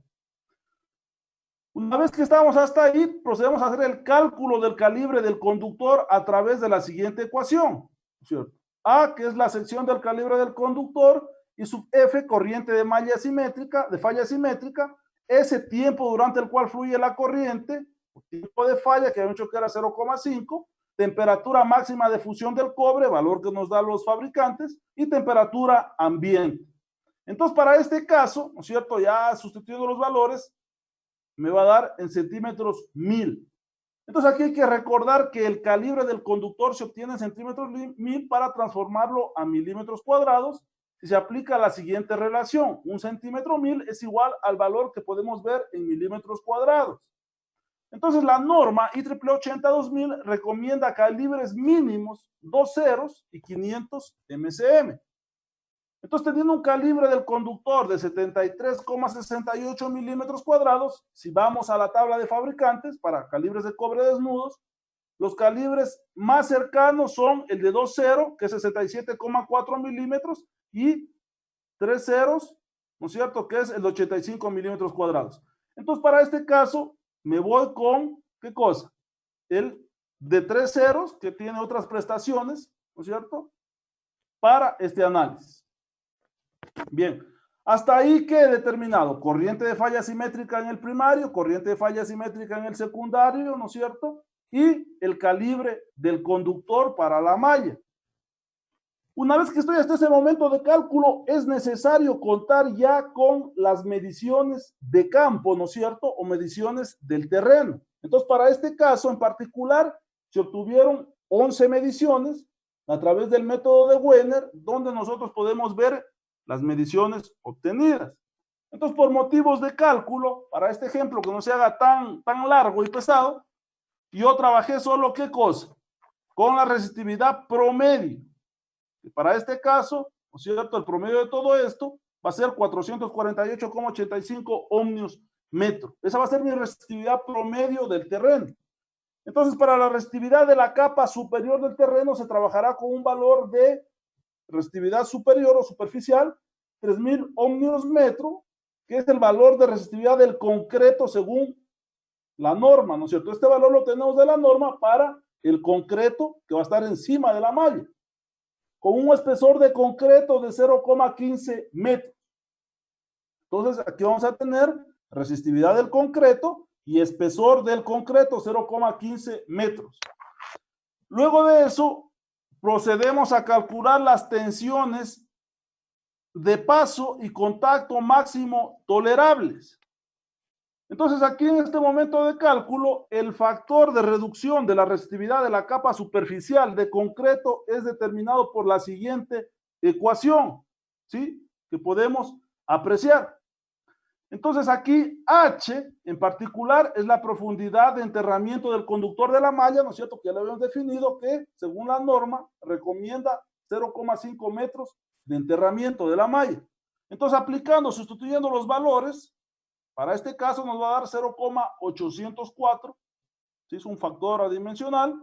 Speaker 1: Una vez que estamos hasta ahí, procedemos a hacer el cálculo del calibre del conductor a través de la siguiente ecuación, ¿cierto? A, que es la sección del calibre del conductor, y sub F, corriente de malla simétrica, de falla simétrica, ese tiempo durante el cual fluye la corriente, tiempo de falla, que habíamos dicho que era 0,5, temperatura máxima de fusión del cobre, valor que nos dan los fabricantes, y temperatura ambiente. Entonces, para este caso, ¿no es cierto?, ya sustituyendo los valores, me va a dar en centímetros 1000. Entonces, aquí hay que recordar que el calibre del conductor se obtiene en centímetros 1000 para transformarlo a milímetros cuadrados. Si se aplica la siguiente relación, 1 centímetro 1000 es igual al valor que podemos ver en milímetros cuadrados. Entonces, la norma IEEE 80-2000 recomienda calibres mínimos, 2 ceros y 500 MCM. Entonces, teniendo un calibre del conductor de 73,68 milímetros cuadrados, si vamos a la tabla de fabricantes para calibres de cobre desnudos, los calibres más cercanos son el de 2.0, que es 67,4 milímetros, y 3 ceros, ¿no es cierto?, que es el de 85 milímetros cuadrados. Entonces, para este caso, me voy con, ¿qué cosa? El de 3 ceros, que tiene otras prestaciones, ¿no es cierto?, para este análisis. Bien, hasta ahí ¿qué he determinado? Corriente de falla simétrica en el primario, corriente de falla simétrica en el secundario, ¿no es cierto?, y el calibre del conductor para la malla. Una vez que estoy hasta ese momento de cálculo, es necesario contar ya con las mediciones de campo, ¿no es cierto?, o mediciones del terreno. Entonces, para este caso en particular, se obtuvieron 11 mediciones a través del método de Wenner, donde nosotros podemos ver las mediciones obtenidas. Entonces, por motivos de cálculo, para este ejemplo que no se haga tan largo y pesado, yo trabajé solo, ¿qué cosa? Con la resistividad promedio. Y para este caso, ¿no es cierto?, el promedio de todo esto va a ser 448,85 ohmios metro. Esa va a ser mi resistividad promedio del terreno. Entonces, para la resistividad de la capa superior del terreno se trabajará con un valor de resistividad superior o superficial, 3000 ohmios metro, que es el valor de resistividad del concreto según la norma, ¿no es cierto? Este valor lo tenemos de la norma para el concreto que va a estar encima de la malla, con un espesor de concreto de 0,15 metros. Entonces, aquí vamos a tener resistividad del concreto y espesor del concreto, 0,15 metros. Luego de eso, procedemos a calcular las tensiones de paso y contacto máximo tolerables. Entonces, aquí en este momento de cálculo, el factor de reducción de la resistividad de la capa superficial de concreto es determinado por la siguiente ecuación, ¿sí?, que podemos apreciar. Entonces, aquí H, en particular, es la profundidad de enterramiento del conductor de la malla, ¿no es cierto?, que ya lo habíamos definido, que según la norma recomienda 0,5 metros de enterramiento de la malla. Entonces, sustituyendo los valores, para este caso nos va a dar 0,804, ¿sí?, es un factor adimensional,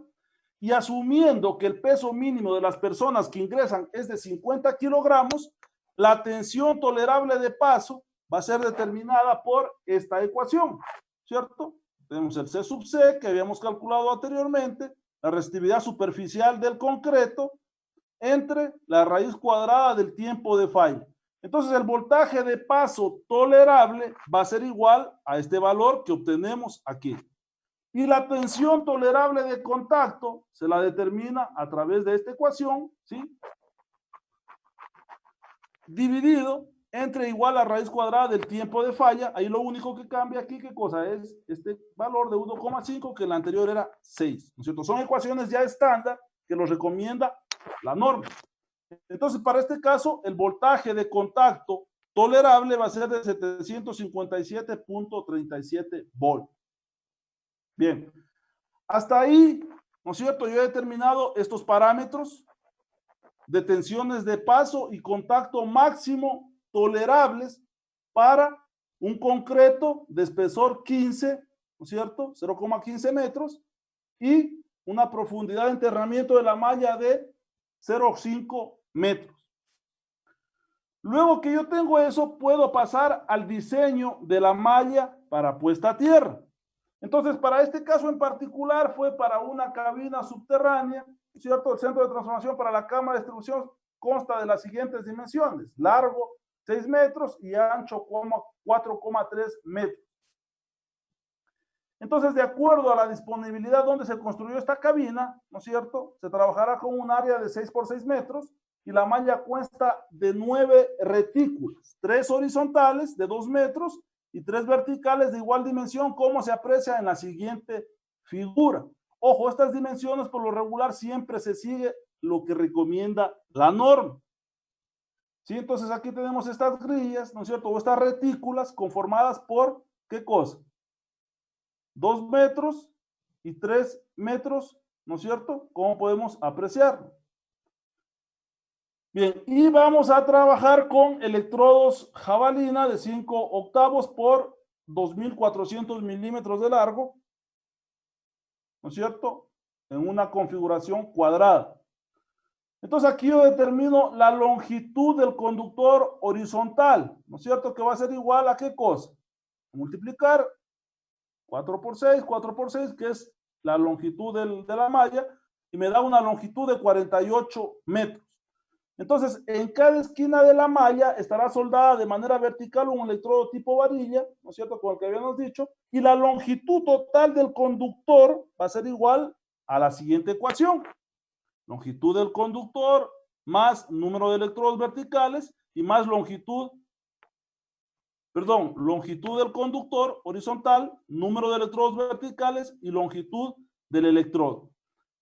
Speaker 1: y asumiendo que el peso mínimo de las personas que ingresan es de 50 kilogramos, la tensión tolerable de paso va a ser determinada por esta ecuación, ¿cierto? Tenemos el C sub C que habíamos calculado anteriormente, la resistividad superficial del concreto, entre la raíz cuadrada del tiempo de falla. Entonces, el voltaje de paso tolerable va a ser igual a este valor que obtenemos aquí. Y la tensión tolerable de contacto se la determina a través de esta ecuación, ¿sí?, dividido entre igual a raíz cuadrada del tiempo de falla. Ahí lo único que cambia aquí, ¿qué cosa? Es este valor de 1,5, que el anterior era 6, ¿no es cierto? Son ecuaciones ya estándar que los recomienda la norma. Entonces, para este caso, el voltaje de contacto tolerable va a ser de 757.37 volts. Bien, hasta ahí, ¿no es cierto?, yo he determinado estos parámetros de tensiones de paso y contacto máximo tolerables para un concreto de espesor 15, ¿no es cierto?, 0,15 metros, y una profundidad de enterramiento de la malla de 0,5 metros. Luego que yo tengo eso, puedo pasar al diseño de la malla para puesta a tierra. Entonces, para este caso en particular fue para una cabina subterránea, ¿cierto? El centro de transformación para la cámara de distribución consta de las siguientes dimensiones: largo 6 metros y ancho 4,3 metros. Entonces, de acuerdo a la disponibilidad donde se construyó esta cabina, ¿no es cierto?, se trabajará con un área de 6 por 6 metros y la malla consta de 9 retículas, 3 horizontales de 2 metros y 3 verticales de igual dimensión, como se aprecia en la siguiente figura. Ojo, estas dimensiones por lo regular siempre se sigue lo que recomienda la norma. ¿Sí? Entonces aquí tenemos estas grillas, ¿no es cierto?, o estas retículas conformadas por, ¿qué cosa? 2 metros y 3 metros, ¿no es cierto?, como podemos apreciarlo. Bien, y vamos a trabajar con electrodos jabalina de 5 octavos por 2400 milímetros de largo, ¿no es cierto?, en una configuración cuadrada. Entonces aquí yo determino la longitud del conductor horizontal, ¿no es cierto?, que va a ser igual a ¿qué cosa? Multiplicar 4 por 6, que es la longitud de la malla y me da una longitud de 48 metros. Entonces, en cada esquina de la malla estará soldada de manera vertical un electrodo tipo varilla, ¿no es cierto?, como el que habíamos dicho, y la longitud total del conductor va a ser igual a la siguiente ecuación. Longitud del conductor más número de electrodos verticales y más longitud del conductor horizontal, número de electrodos verticales y longitud del electrodo.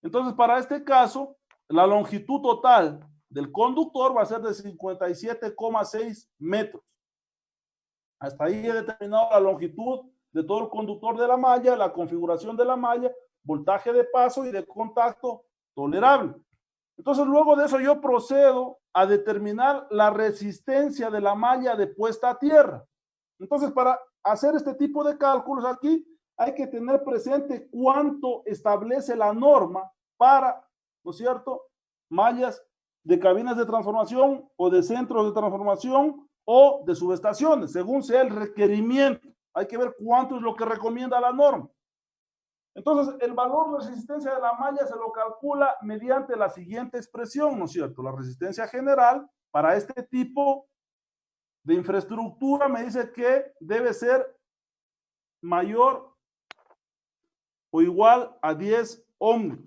Speaker 1: Entonces, para este caso, la longitud total del conductor va a ser de 57,6 metros. Hasta ahí he determinado la longitud de todo el conductor de la malla, la configuración de la malla, voltaje de paso y de contacto tolerable. Entonces, luego de eso yo procedo a determinar la resistencia de la malla de puesta a tierra. Entonces, para hacer este tipo de cálculos aquí, hay que tener presente cuánto establece la norma para, ¿no es cierto?, mallas de cabinas de transformación o de centros de transformación o de subestaciones, según sea el requerimiento. Hay que ver cuánto es lo que recomienda la norma. Entonces, el valor de resistencia de la malla se lo calcula mediante la siguiente expresión, ¿no es cierto? La resistencia general para este tipo de infraestructura me dice que debe ser mayor o igual a 10 ohmios.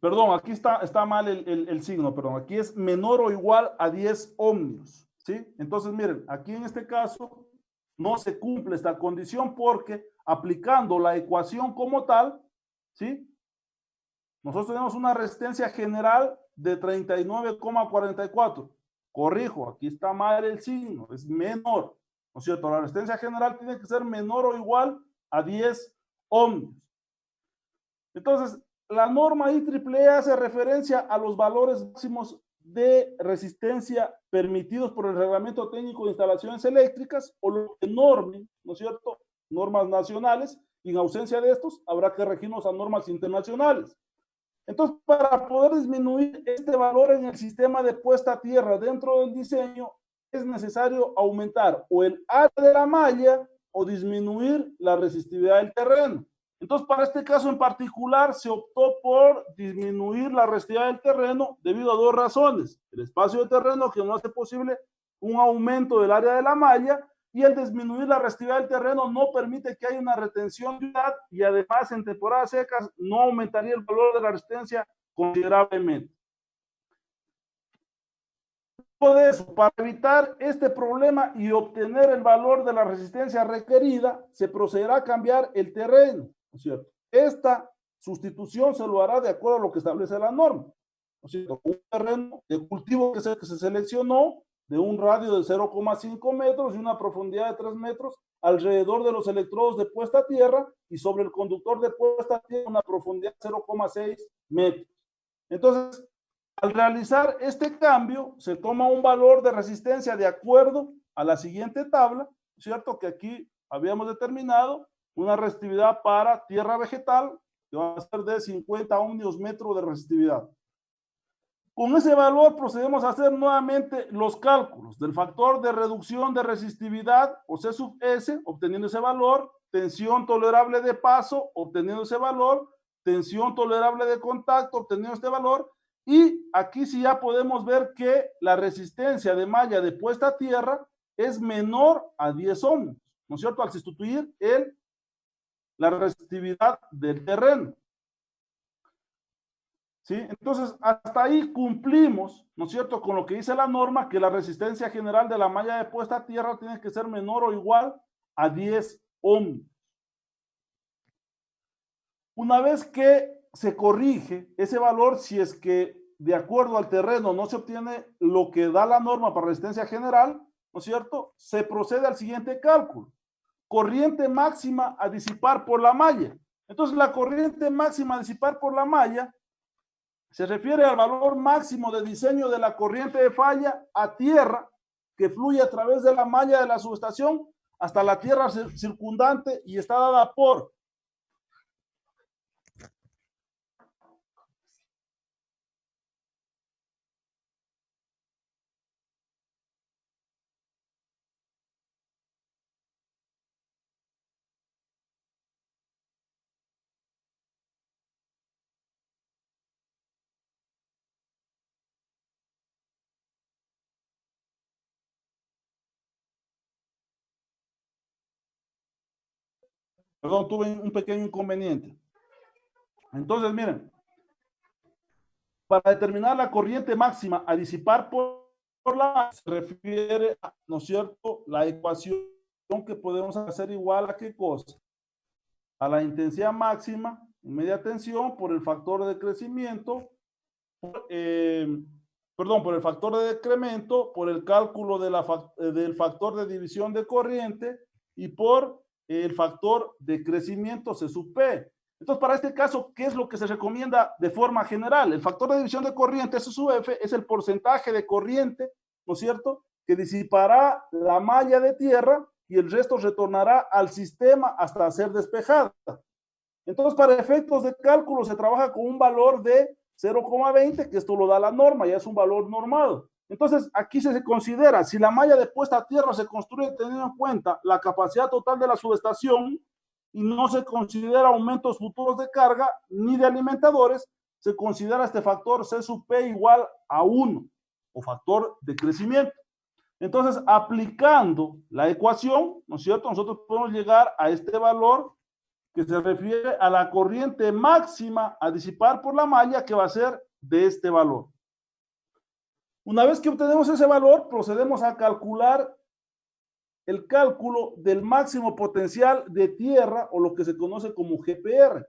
Speaker 1: Perdón, aquí está mal el signo, perdón. Aquí es menor o igual a 10 ohmios, ¿sí? Entonces, miren, aquí en este caso no se cumple esta condición porque aplicando la ecuación como tal, ¿sí?, nosotros tenemos una resistencia general de 39,44. Corrijo, aquí está mal el signo, es menor, ¿no es cierto? La resistencia general tiene que ser menor o igual a 10 ohmios. Entonces, la norma IEEE hace referencia a los valores máximos de resistencia permitidos por el Reglamento Técnico de Instalaciones Eléctricas o lo que normen, ¿no es cierto?, normas nacionales, y en ausencia de estos habrá que regirnos a normas internacionales. Entonces, para poder disminuir este valor en el sistema de puesta a tierra dentro del diseño, es necesario aumentar o el área de la malla o disminuir la resistividad del terreno. Entonces, para este caso en particular, se optó por disminuir la resistividad del terreno debido a dos razones. El espacio de terreno que no hace posible un aumento del área de la malla, y el disminuir la resistividad del terreno no permite que haya una retención de humedad, y además en temporadas secas no aumentaría el valor de la resistencia considerablemente. De eso, para evitar este problema y obtener el valor de la resistencia requerida, se procederá a cambiar el terreno, ¿no es cierto? Esta sustitución se lo hará de acuerdo a lo que establece la norma, ¿no es cierto? Un terreno de cultivo que se seleccionó de un radio de 0,5 metros y una profundidad de 3 metros alrededor de los electrodos de puesta a tierra, y sobre el conductor de puesta a tierra una profundidad de 0,6 metros. Entonces, al realizar este cambio, se toma un valor de resistencia de acuerdo a la siguiente tabla, ¿cierto? Que aquí habíamos determinado una resistividad para tierra vegetal que va a ser de 50 ohmios metro de resistividad. Con ese valor procedemos a hacer nuevamente los cálculos del factor de reducción de resistividad, o C sub S, obteniendo ese valor, tensión tolerable de paso, obteniendo ese valor, tensión tolerable de contacto, obteniendo este valor, y aquí sí ya podemos ver que la resistencia de malla de puesta a tierra es menor a 10 ohmios, ¿no es cierto?, al sustituir la resistividad del terreno. ¿Sí? Entonces, hasta ahí cumplimos, ¿no es cierto?, con lo que dice la norma, que la resistencia general de la malla de puesta a tierra tiene que ser menor o igual a 10 ohmios. Una vez que se corrige ese valor, si es que de acuerdo al terreno no se obtiene lo que da la norma para resistencia general, ¿no es cierto?, se procede al siguiente cálculo. Corriente máxima a disipar por la malla. Entonces, la corriente máxima a disipar por la malla se refiere al valor máximo de diseño de la corriente de falla a tierra que fluye a través de la malla de la subestación hasta la tierra circundante y está dada por Perdón, tuve un pequeño inconveniente. Entonces, miren, para determinar la corriente máxima a disipar por la se refiere a, ¿no es cierto?, la ecuación que podemos hacer igual a ¿qué cosa? A la intensidad máxima en media tensión por el factor de crecimiento, por el factor de decremento, por el cálculo del factor de división de corriente y por el factor de crecimiento C sub P. Entonces, para este caso, ¿qué es lo que se recomienda de forma general? El factor de división de corriente C sub F es el porcentaje de corriente, ¿no es cierto?, que disipará la malla de tierra y el resto retornará al sistema hasta ser despejada. Entonces, para efectos de cálculo se trabaja con un valor de 0,20, que esto lo da la norma, ya es un valor normado. Entonces, aquí se considera, si la malla de puesta a tierra se construye teniendo en cuenta la capacidad total de la subestación y no se considera aumentos futuros de carga ni de alimentadores, se considera este factor C sub P igual a 1, o factor de crecimiento. Entonces, aplicando la ecuación, ¿no es cierto?, nosotros podemos llegar a este valor que se refiere a la corriente máxima a disipar por la malla, que va a ser de este valor. Una vez que obtenemos ese valor, procedemos a calcular el cálculo del máximo potencial de tierra, o lo que se conoce como GPR.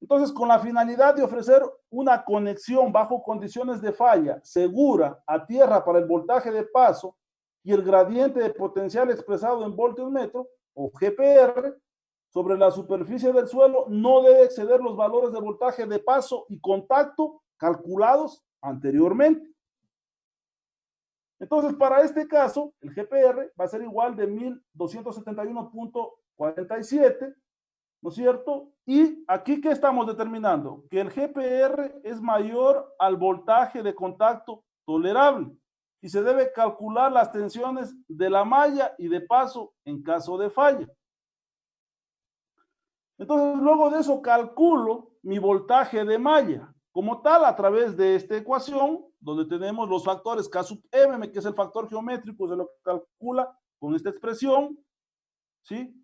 Speaker 1: Entonces, con la finalidad de ofrecer una conexión bajo condiciones de falla segura a tierra para el voltaje de paso y el gradiente de potencial expresado en voltios metro, o GPR, sobre la superficie del suelo no debe exceder los valores de voltaje de paso y contacto calculados anteriormente. Entonces, para este caso, el GPR va a ser igual de 1271.47, ¿no es cierto? Y aquí, ¿qué estamos determinando? Que el GPR es mayor al voltaje de contacto tolerable y se debe calcular las tensiones de la malla y de paso en caso de falla. Entonces, luego de eso calculo mi voltaje de malla como tal a través de esta ecuación, donde tenemos los factores K sub M, que es el factor geométrico, se lo calcula con esta expresión, ¿sí?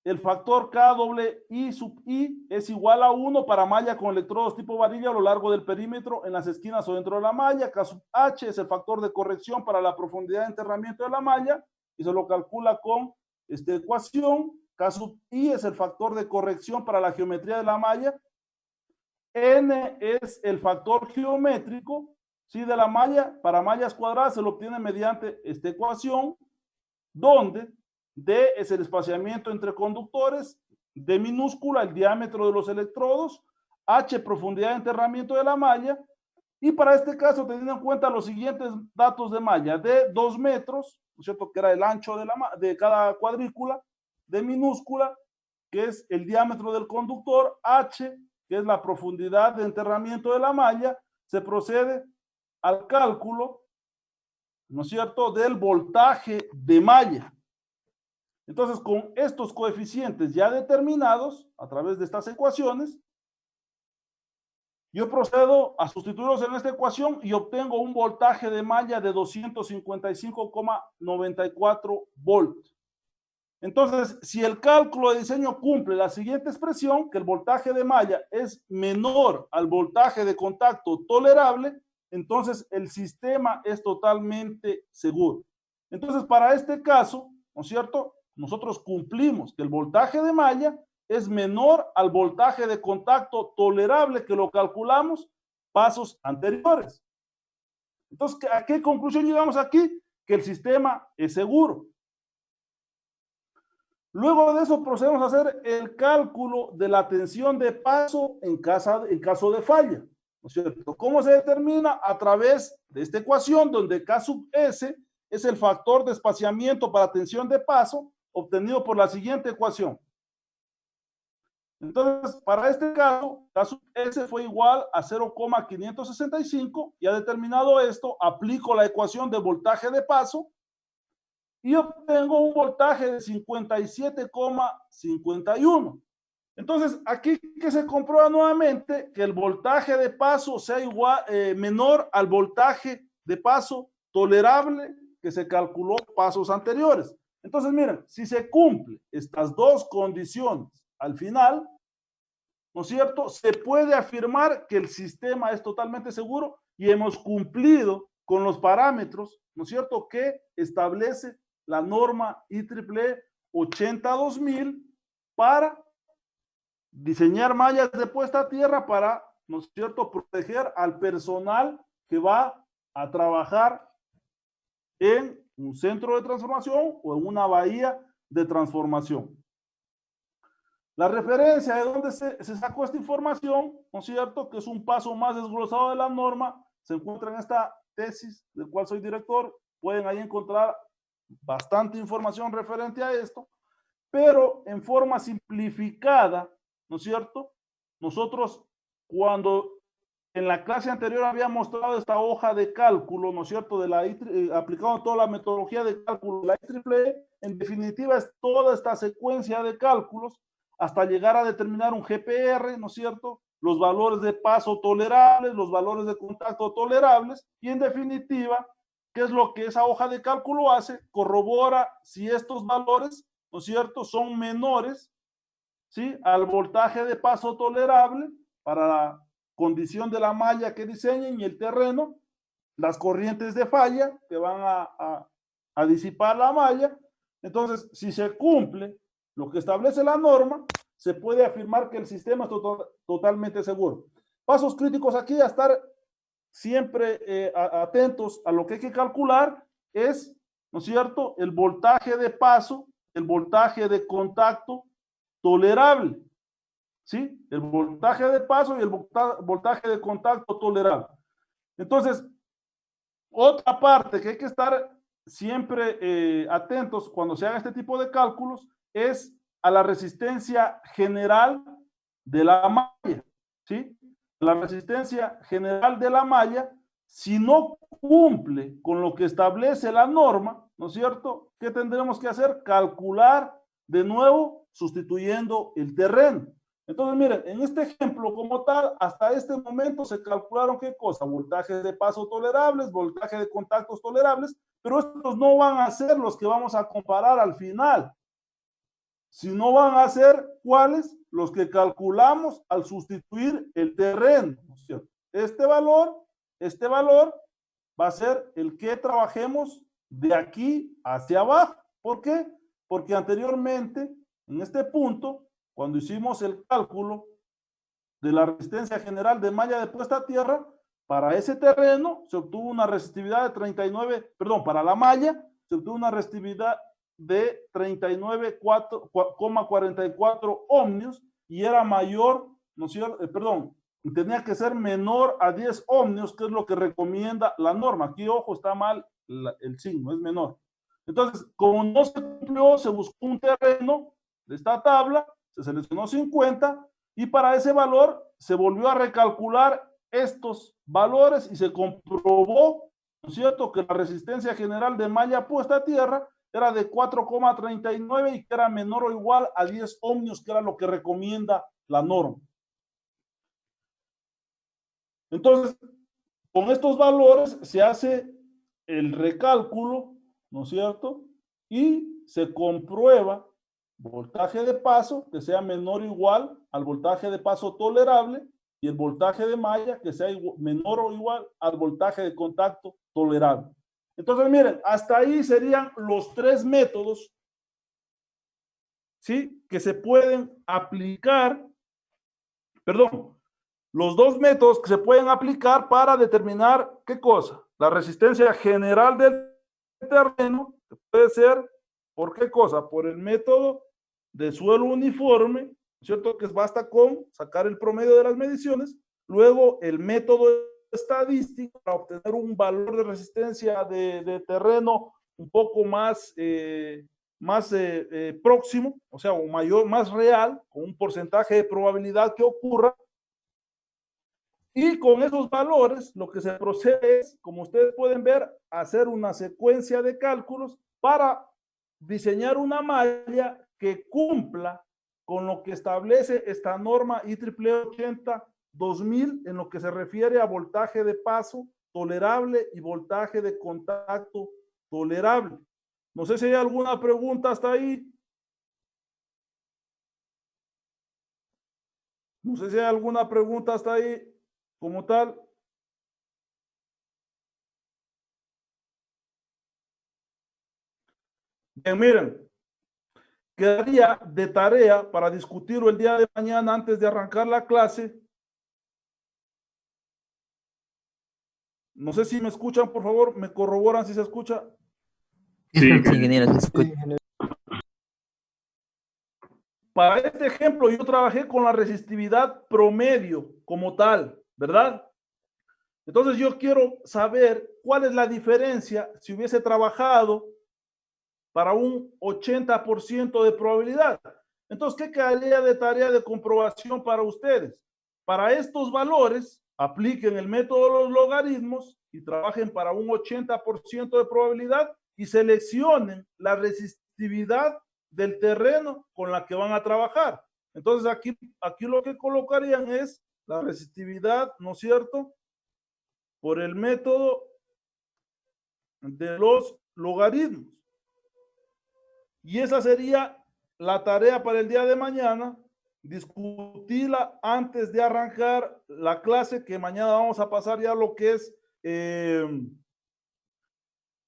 Speaker 1: El factor K doble I sub I es igual a 1 para malla con electrodos tipo varilla a lo largo del perímetro en las esquinas o dentro de la malla. K sub H es el factor de corrección para la profundidad de enterramiento de la malla y se lo calcula con esta ecuación. K sub I es el factor de corrección para la geometría de la malla. N es el factor geométrico, ¿sí?, de la malla. Para mallas cuadradas se lo obtiene mediante esta ecuación, donde D es el espaciamiento entre conductores, D minúscula el diámetro de los electrodos, H profundidad de enterramiento de la malla, y para este caso teniendo en cuenta los siguientes datos de malla: D 2 metros, ¿no es cierto?, que era el ancho de cada cuadrícula, D minúscula, que es el diámetro del conductor, H, que es la profundidad de enterramiento de la malla. Se procede al cálculo, ¿no es cierto?, del voltaje de malla. Entonces, con estos coeficientes ya determinados a través de estas ecuaciones, yo procedo a sustituirlos en esta ecuación y obtengo un voltaje de malla de 255,94 volts. Entonces, si el cálculo de diseño cumple la siguiente expresión, que el voltaje de malla es menor al voltaje de contacto tolerable, entonces el sistema es totalmente seguro. Entonces, para este caso, ¿no es cierto?, nosotros cumplimos que el voltaje de malla es menor al voltaje de contacto tolerable, que lo calculamos pasos anteriores. Entonces, ¿a qué conclusión llegamos aquí? Que el sistema es seguro. Luego de eso procedemos a hacer el cálculo de la tensión de paso en caso de falla, ¿no es cierto? ¿Cómo se determina? A través de esta ecuación, donde K sub S es el factor de espaciamiento para tensión de paso, obtenido por la siguiente ecuación. Entonces, para este caso, K sub S fue igual a 0,565. Ya determinado esto, aplico la ecuación de voltaje de paso y obtengo un voltaje de 57,51. Entonces, aquí que se comprueba nuevamente que el voltaje de paso sea igual, menor al voltaje de paso tolerable que se calculó pasos anteriores. Entonces, miren, si se cumple estas dos condiciones al final, ¿no es cierto? Se puede afirmar que el sistema es totalmente seguro y hemos cumplido con los parámetros, ¿no es cierto?, que establece la norma IEEE 80-2000 para diseñar mallas de puesta a tierra para, ¿no es cierto?, proteger al personal que va a trabajar en un centro de transformación o en una bahía de transformación. La referencia de dónde se sacó esta información, ¿no es cierto?, que es un paso más desglosado de la norma, se encuentra en esta tesis del cual soy director. Pueden ahí encontrar bastante información referente a esto, pero en forma simplificada, ¿no es cierto? Nosotros, cuando en la clase anterior había mostrado esta hoja de cálculo, ¿no es cierto?, de la aplicando toda la metodología de cálculo de la IEEE, en definitiva es toda esta secuencia de cálculos hasta llegar a determinar un GPR, ¿no es cierto?, los valores de paso tolerables, los valores de contacto tolerables, y en definitiva, ¿qué es lo que esa hoja de cálculo hace? Corrobora si estos valores, ¿no es cierto?, son menores, ¿sí?, al voltaje de paso tolerable para la condición de la malla que diseñen y el terreno, las corrientes de falla que van a disipar la malla. Entonces, si se cumple lo que establece la norma, se puede afirmar que el sistema es totalmente seguro. Pasos críticos aquí a estar siempre atentos a lo que hay que calcular es, ¿no es cierto?, el voltaje de paso, el voltaje de contacto tolerable, ¿sí? El voltaje de paso y el voltaje de contacto tolerable. Entonces, otra parte que hay que estar siempre atentos cuando se haga este tipo de cálculos es a la resistencia general de la malla, ¿sí? La resistencia general de la malla, si no cumple con lo que establece la norma, ¿no es cierto?, ¿qué tendremos que hacer? Calcular de nuevo sustituyendo el terreno. Entonces, miren, en este ejemplo como tal, hasta este momento se calcularon ¿qué cosa? Voltajes de paso tolerables, voltaje de contactos tolerables, pero estos no van a ser los que vamos a comparar al final, sino van a ser ¿cuáles? Los que calculamos al sustituir el terreno, ¿no es cierto? Este valor va a ser el que trabajemos de aquí hacia abajo. ¿Por qué? Porque anteriormente, en este punto, cuando hicimos el cálculo de la resistencia general de malla de puesta a tierra, para ese terreno se obtuvo una resistividad de 39, perdón, para la malla se obtuvo una resistividad de 39,44 ohmios y era mayor, ¿no es cierto? Perdón, tenía que ser menor a 10 ohmios, que es lo que recomienda la norma. Aquí, ojo, está mal el signo, es menor. Entonces, como no se cumplió, se buscó un terreno de esta tabla, se seleccionó 50 y para ese valor se volvió a recalcular estos valores y se comprobó, ¿no es cierto?, que la resistencia general de malla puesta a tierra era de 4,39 y que era menor o igual a 10 ohmios, que era lo que recomienda la norma. Entonces, con estos valores se hace el recálculo, ¿no es cierto?, y se comprueba voltaje de paso que sea menor o igual al voltaje de paso tolerable y el voltaje de malla que sea menor o igual al voltaje de contacto tolerable. Entonces, miren, hasta ahí serían los tres métodos, ¿sí?, que se pueden aplicar, perdón, los dos métodos que se pueden aplicar para determinar, ¿qué cosa? La resistencia general del terreno, que puede ser, ¿por qué cosa? Por el método de suelo uniforme, ¿cierto?, que basta con sacar el promedio de las mediciones, luego el método estadístico para obtener un valor de resistencia de terreno un poco más, próximo, o sea, un mayor, más real, con un porcentaje de probabilidad que ocurra. Y con esos valores, lo que se procede es, como ustedes pueden ver, hacer una secuencia de cálculos para diseñar una malla que cumpla con lo que establece esta norma IEEE 80-2000 en lo que se refiere a voltaje de paso tolerable y voltaje de contacto tolerable. No sé si hay alguna pregunta hasta ahí. No sé si hay alguna pregunta hasta ahí como tal. Bien, miren, quedaría de tarea para discutirlo el día de mañana antes de arrancar la clase. No sé si me escuchan, por favor, me corroboran si se escucha.
Speaker 3: Sí, ingeniero, se escucha.
Speaker 1: Para este ejemplo, yo trabajé con la resistividad promedio como tal, ¿verdad? Entonces yo quiero saber cuál es la diferencia si hubiese trabajado para un 80% de probabilidad. Entonces, ¿qué quedaría de tarea de comprobación para ustedes? Para estos valores, apliquen el método de los logaritmos y trabajen para un 80% de probabilidad y seleccionen la resistividad del terreno con la que van a trabajar. Entonces, aquí lo que colocarían es la resistividad, ¿no es cierto?, por el método de los logaritmos. Y esa sería la tarea para el día de mañana, discutirla antes de arrancar la clase, que mañana vamos a pasar ya lo que es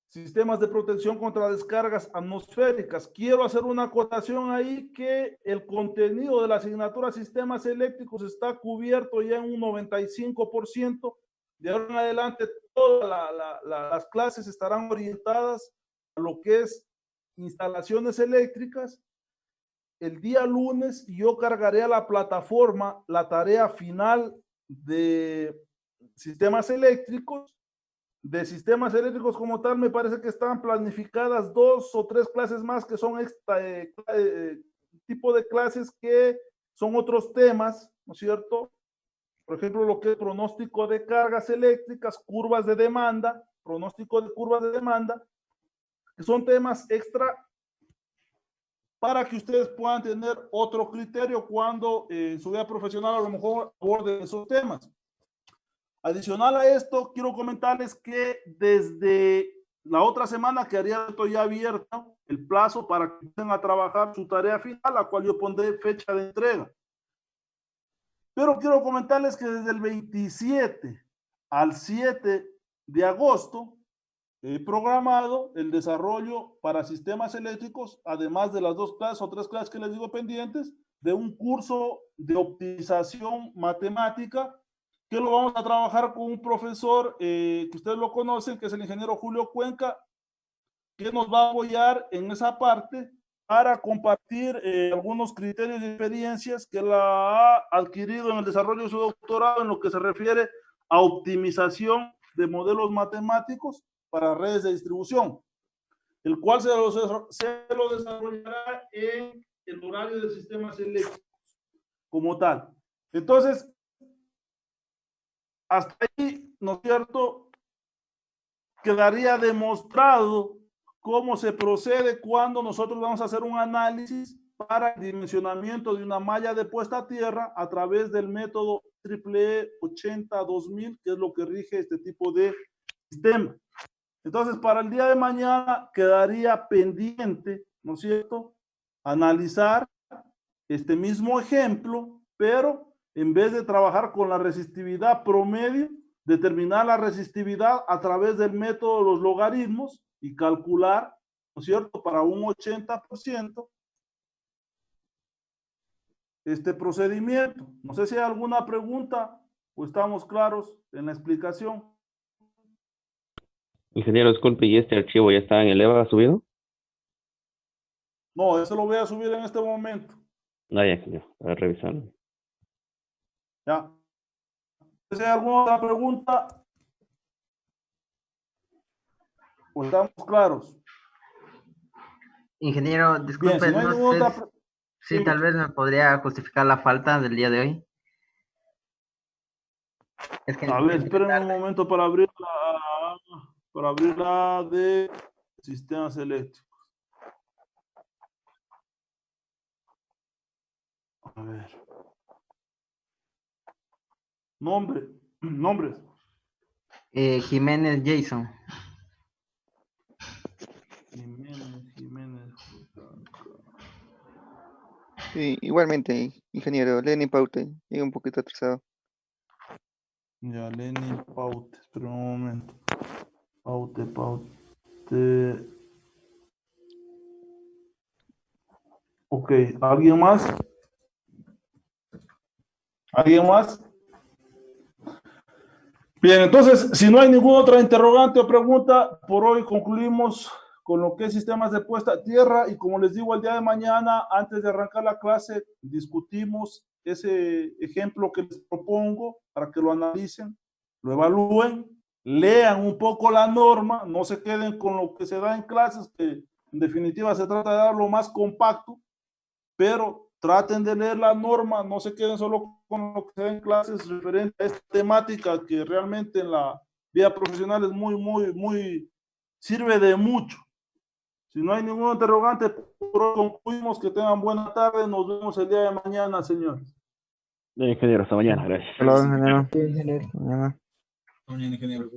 Speaker 1: sistemas de protección contra descargas atmosféricas. Quiero hacer una acotación ahí que el contenido de la asignatura sistemas eléctricos está cubierto ya en un 95%. De ahora en adelante todas las clases estarán orientadas a lo que es instalaciones eléctricas. El día lunes yo cargaré a la plataforma la tarea final de sistemas eléctricos. De sistemas eléctricos como tal, me parece que están planificadas 2 o 3 clases más que son tipo de clases que son otros temas, ¿no es cierto? Por ejemplo, lo que es pronóstico de cargas eléctricas, curvas de demanda, pronóstico de curvas de demanda, que son temas extra para que ustedes puedan tener otro criterio cuando en su vida profesional a lo mejor aborden esos temas. Adicional a esto, quiero comentarles que desde la otra semana quedaría ya abierto el plazo para que empiecen a trabajar su tarea final, la cual yo pondré fecha de entrega. Pero quiero comentarles que desde el 27 al 7 de agosto he programado el desarrollo para sistemas eléctricos, además de las 2 clases o 3 clases que les digo pendientes, de un curso de optimización matemática que lo vamos a trabajar con un profesor que ustedes lo conocen, que es el ingeniero Julio Cuenca, que nos va a apoyar en esa parte para compartir algunos criterios y experiencias que él ha adquirido en el desarrollo de su doctorado en lo que se refiere a optimización de modelos matemáticos para redes de distribución, el cual se lo desarrollará en el horario de sistemas eléctricos como tal. Entonces, hasta ahí, ¿no es cierto?, quedaría demostrado cómo se procede cuando nosotros vamos a hacer un análisis para el dimensionamiento de una malla de puesta a tierra a través del método EEE 80-2000, que es lo que rige este tipo de sistema. Entonces, para el día de mañana quedaría pendiente, ¿no es cierto?, analizar este mismo ejemplo, pero en vez de trabajar con la resistividad promedio, determinar la resistividad a través del método de los logaritmos y calcular, ¿no es cierto?, para un 80% este procedimiento. No sé si hay alguna pregunta o estamos claros en la explicación.
Speaker 2: Ingeniero, disculpe, ¿y este archivo ya está en el EVA subido?
Speaker 1: No, eso lo voy a subir en este momento.
Speaker 2: No, ya, ingeniero, a ver, revisarlo.
Speaker 1: Ya. Si hay alguna otra pregunta, pues estamos claros.
Speaker 10: Ingeniero, disculpe,
Speaker 1: Bien, si no hay ninguna otra
Speaker 10: sí, tal vez me podría justificar la falta del día de hoy. Es que
Speaker 1: a ver, espérenme un momento para abrir la de sistemas eléctricos. A ver. Nombres.
Speaker 10: Jiménez Jason.
Speaker 1: Jiménez.
Speaker 14: Sí, igualmente, ingeniero. Lenin Paute. Llega un poquito atrasado.
Speaker 1: Ya, Lenin Paute. Espera un momento. Paute. Ok, ¿alguien más? ¿Alguien más? Bien, entonces, si no hay ninguna otra interrogante o pregunta, por hoy concluimos con lo que es sistemas de puesta a tierra y como les digo, el día de mañana, antes de arrancar la clase, discutimos ese ejemplo que les propongo para que lo analicen, lo evalúen, lean un poco la norma, no se queden con lo que se da en clases, que en definitiva se trata de dar lo más compacto, pero traten de leer la norma, no se queden solo con lo que se da en clases referente a esta temática que realmente en la vida profesional es muy, sirve de mucho. Si no hay ningún interrogante, por hoy concluimos. Que tengan buena tarde, nos vemos el día de mañana, señores.
Speaker 2: Ingeniero, hasta mañana, gracias.
Speaker 9: Hasta luego, ingeniero.
Speaker 8: Sí, ingeniero.
Speaker 9: Mañana.
Speaker 6: Mañana, ingeniero.